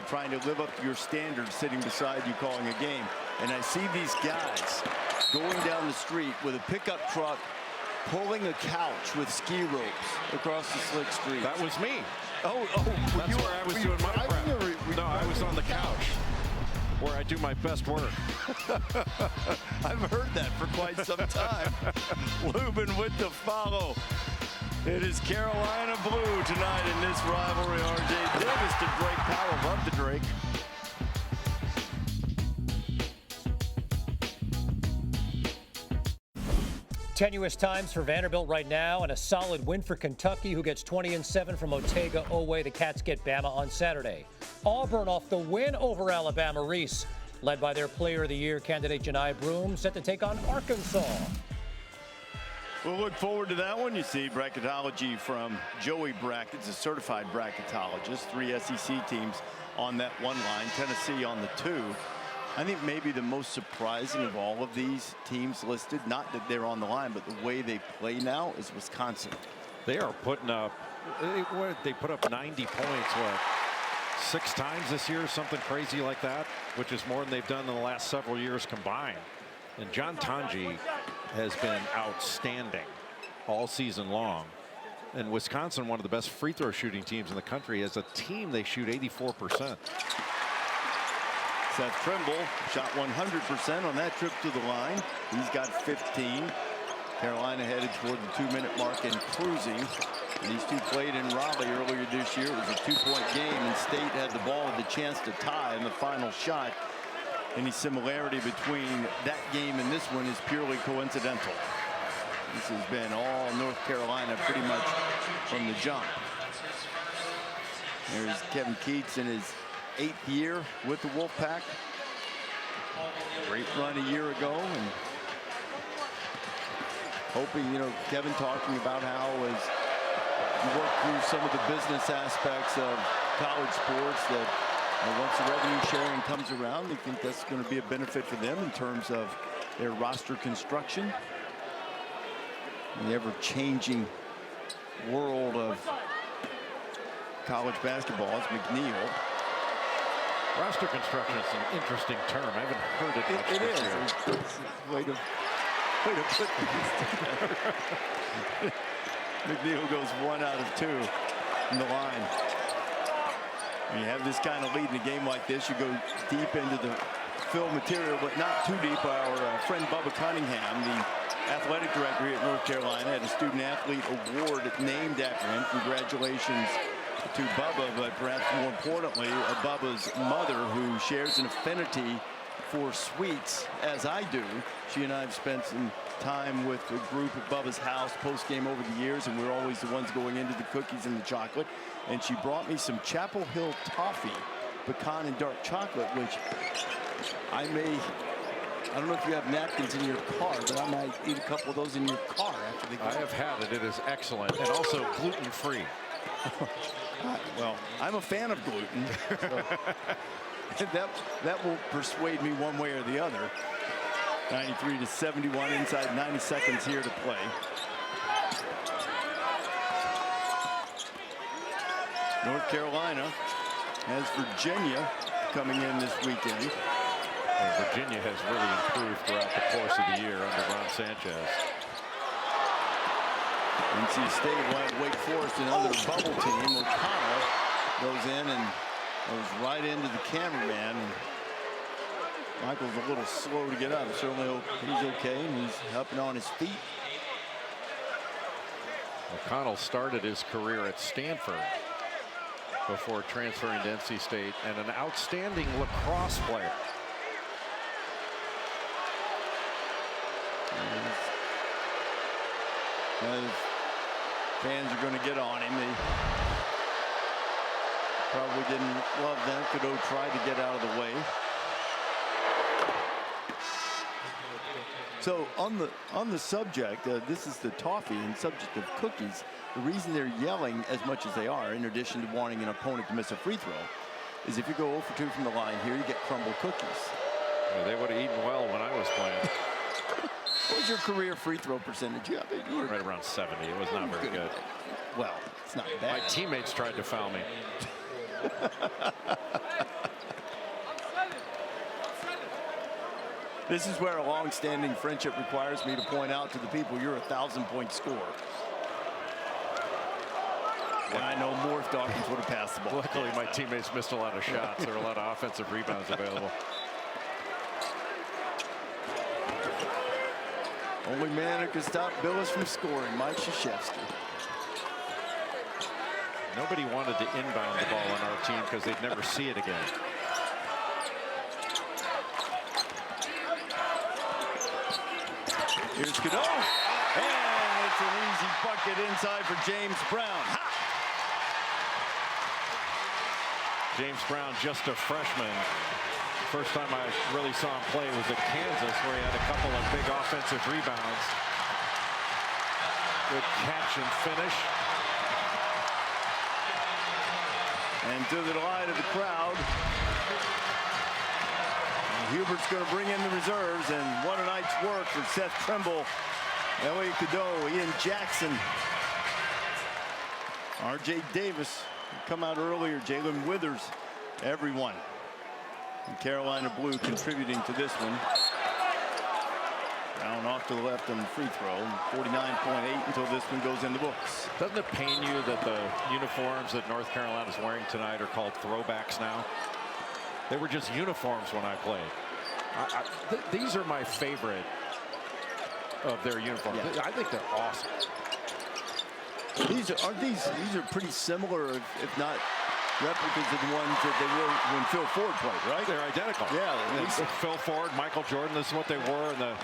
trying to live up to your standards sitting beside you calling a game. And I see these guys going down the street with a pickup truck pulling a couch with ski ropes across the slick street. That was me. Oh, That's where I was doing my prep. No, I was on the couch where I do my best work. I've heard that for quite some time. Lubin with the follow. It is Carolina blue tonight in this rivalry. R.J. Davis to Drake Powell. Love the Drake. Tenuous times for Vanderbilt right now, and a solid win for Kentucky, who gets 20-7 from Otega Oweh. The Cats get Bama on Saturday. Auburn off the win over Alabama. Reese, led by their Player of the Year candidate Johni Broome, set to take on Arkansas. We'll look forward to that one. You see bracketology from Joey Brackets, a certified bracketologist. 3 SEC teams on that one line, Tennessee on the 2. I think maybe the most surprising of all of these teams listed, not that they're on the line, but the way they play now, is Wisconsin. They are putting up, they put up 90 points, 6 times this year, something crazy like that, which is more than they've done in the last several years combined. And John Tonje has been outstanding all season long. And Wisconsin, one of the best free throw shooting teams in the country. As a team, they shoot 84%. Seth Trimble shot 100% on that trip to the line. He's got 15. Carolina headed toward the 2-minute mark and cruising. And these two played in Raleigh earlier this year. It was a 2-point game, and State had the ball with the chance to tie in the final shot. Any similarity between that game and this one is purely coincidental. This has been all North Carolina pretty much from the jump. There's Kevin Keatts in his 8th year with the Wolfpack. Great run a year ago, and hoping, Kevin talking about how as you work through some of the business aspects of college sports that once the revenue sharing comes around, they think that's going to be a benefit for them in terms of their roster construction. In the ever-changing world of college basketball, it's McNeil. Roster construction is an interesting term. I haven't heard it much It this is. year. It's a way to put things together. McNeil goes 1 out of 2 in the line. When you have this kind of lead in a game like this, you go deep into the film material, but not too deep. Our friend Bubba Cunningham, the athletic director here at North Carolina, had a student athlete award named after him. Congratulations to Bubba, but perhaps more importantly, Bubba's mother, who shares an affinity for sweets, as I do. She and I have spent some time with the group at Bubba's house post-game over the years, and we're always the ones going into the cookies and the chocolate. And she brought me some Chapel Hill toffee, pecan and dark chocolate, which I don't know if you have napkins in your car, but I might eat a couple of those in your car after the game. I have had it. It is excellent, and also gluten-free. Well, I'm a fan of gluten. So that will persuade me one way or the other. 93-71, inside 90 seconds here to play. North Carolina has Virginia coming in this weekend. And Virginia has really improved throughout the course of the year under Ron Sanchez. NC State will have Wake Forest, another bubble team. O'Connell goes in and goes right into the cameraman. Michael's a little slow to get up. Certainly hope he's okay and he's up and on his feet. O'Connell started his career at Stanford before transferring to NC State, and an outstanding lacrosse player. Fans are going to get on him. They probably didn't love that. Cadeau tried to get out of the way. So on the subject, this is the toffee and subject of cookies. The reason they're yelling as much as they are, in addition to wanting an opponent to miss a free throw, is if you go 0 for 2 from the line here, you get crumble cookies. Well, they would have eaten well when I was playing. What was your career free throw percentage? You were Right around 70. It was not very good. Well, it's not bad. My teammates tried to foul me. This is where a long-standing friendship requires me to point out to the people you're a 1,000-point scorer. And I know Morph Dawkins would have passed the ball. Luckily, my teammates missed a lot of shots. There were a lot of offensive rebounds available. Only man who could stop Billis from scoring, Mike Krzyzewski. Nobody wanted to inbound the ball on our team because they'd never see it again. Here's Cadeau. And it's an easy bucket inside for James Brown. Ha! James Brown, just a freshman. First time I really saw him play was at Kansas, where he had a couple of big offensive rebounds. Good catch and finish. And to the delight of the crowd, Hubert's going to bring in the reserves, and what a night's work for Seth Trimble, Elliot Cadeau, Ian Jackson, R.J. Davis come out earlier, Jalen Withers, everyone. And Carolina Blue contributing to this one. Brown off to the left on the free throw, 49.8 until this one goes in the books. Doesn't it pain you that the uniforms that North Carolina's wearing tonight are called throwbacks now? They were just uniforms when I played. These are my favorite of their uniforms. Yeah. I think they're awesome. These are pretty similar, if not replicas of the ones that they wore when Phil Ford played, right? They're identical. Yeah. Phil Ford, Michael Jordan, this is what they wore in the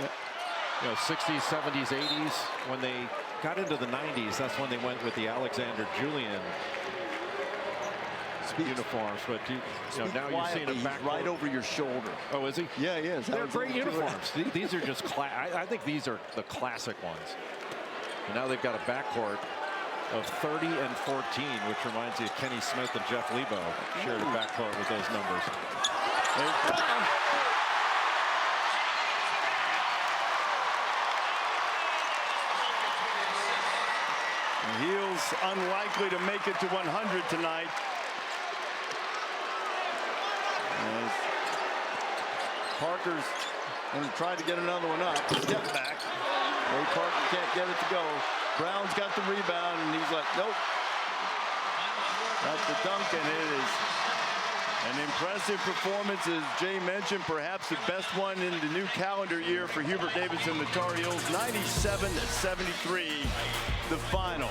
60s, 70s, 80s. When they got into the 90s, that's when they went with the Alexander Julian uniforms. But now you're seeing a back right over your shoulder. Oh, is he? Yeah, he is. They're great uniforms. These are just I think these are the classic ones. And now they've got a backcourt of 30 and 14, which reminds you of Kenny Smith and Jeff Lebo shared a backcourt with those numbers. There's Brown. The Heels unlikely to make it to 100 tonight. As Parker's going to try to get another one up. Step back. Ray Parker can't get it to go. Brown's got the rebound, and he's like, nope. That's the dunk, and it is an impressive performance, as Jay mentioned, perhaps the best one in the new calendar year for Hubert Davis and the Tar Heels. 97-73, the final.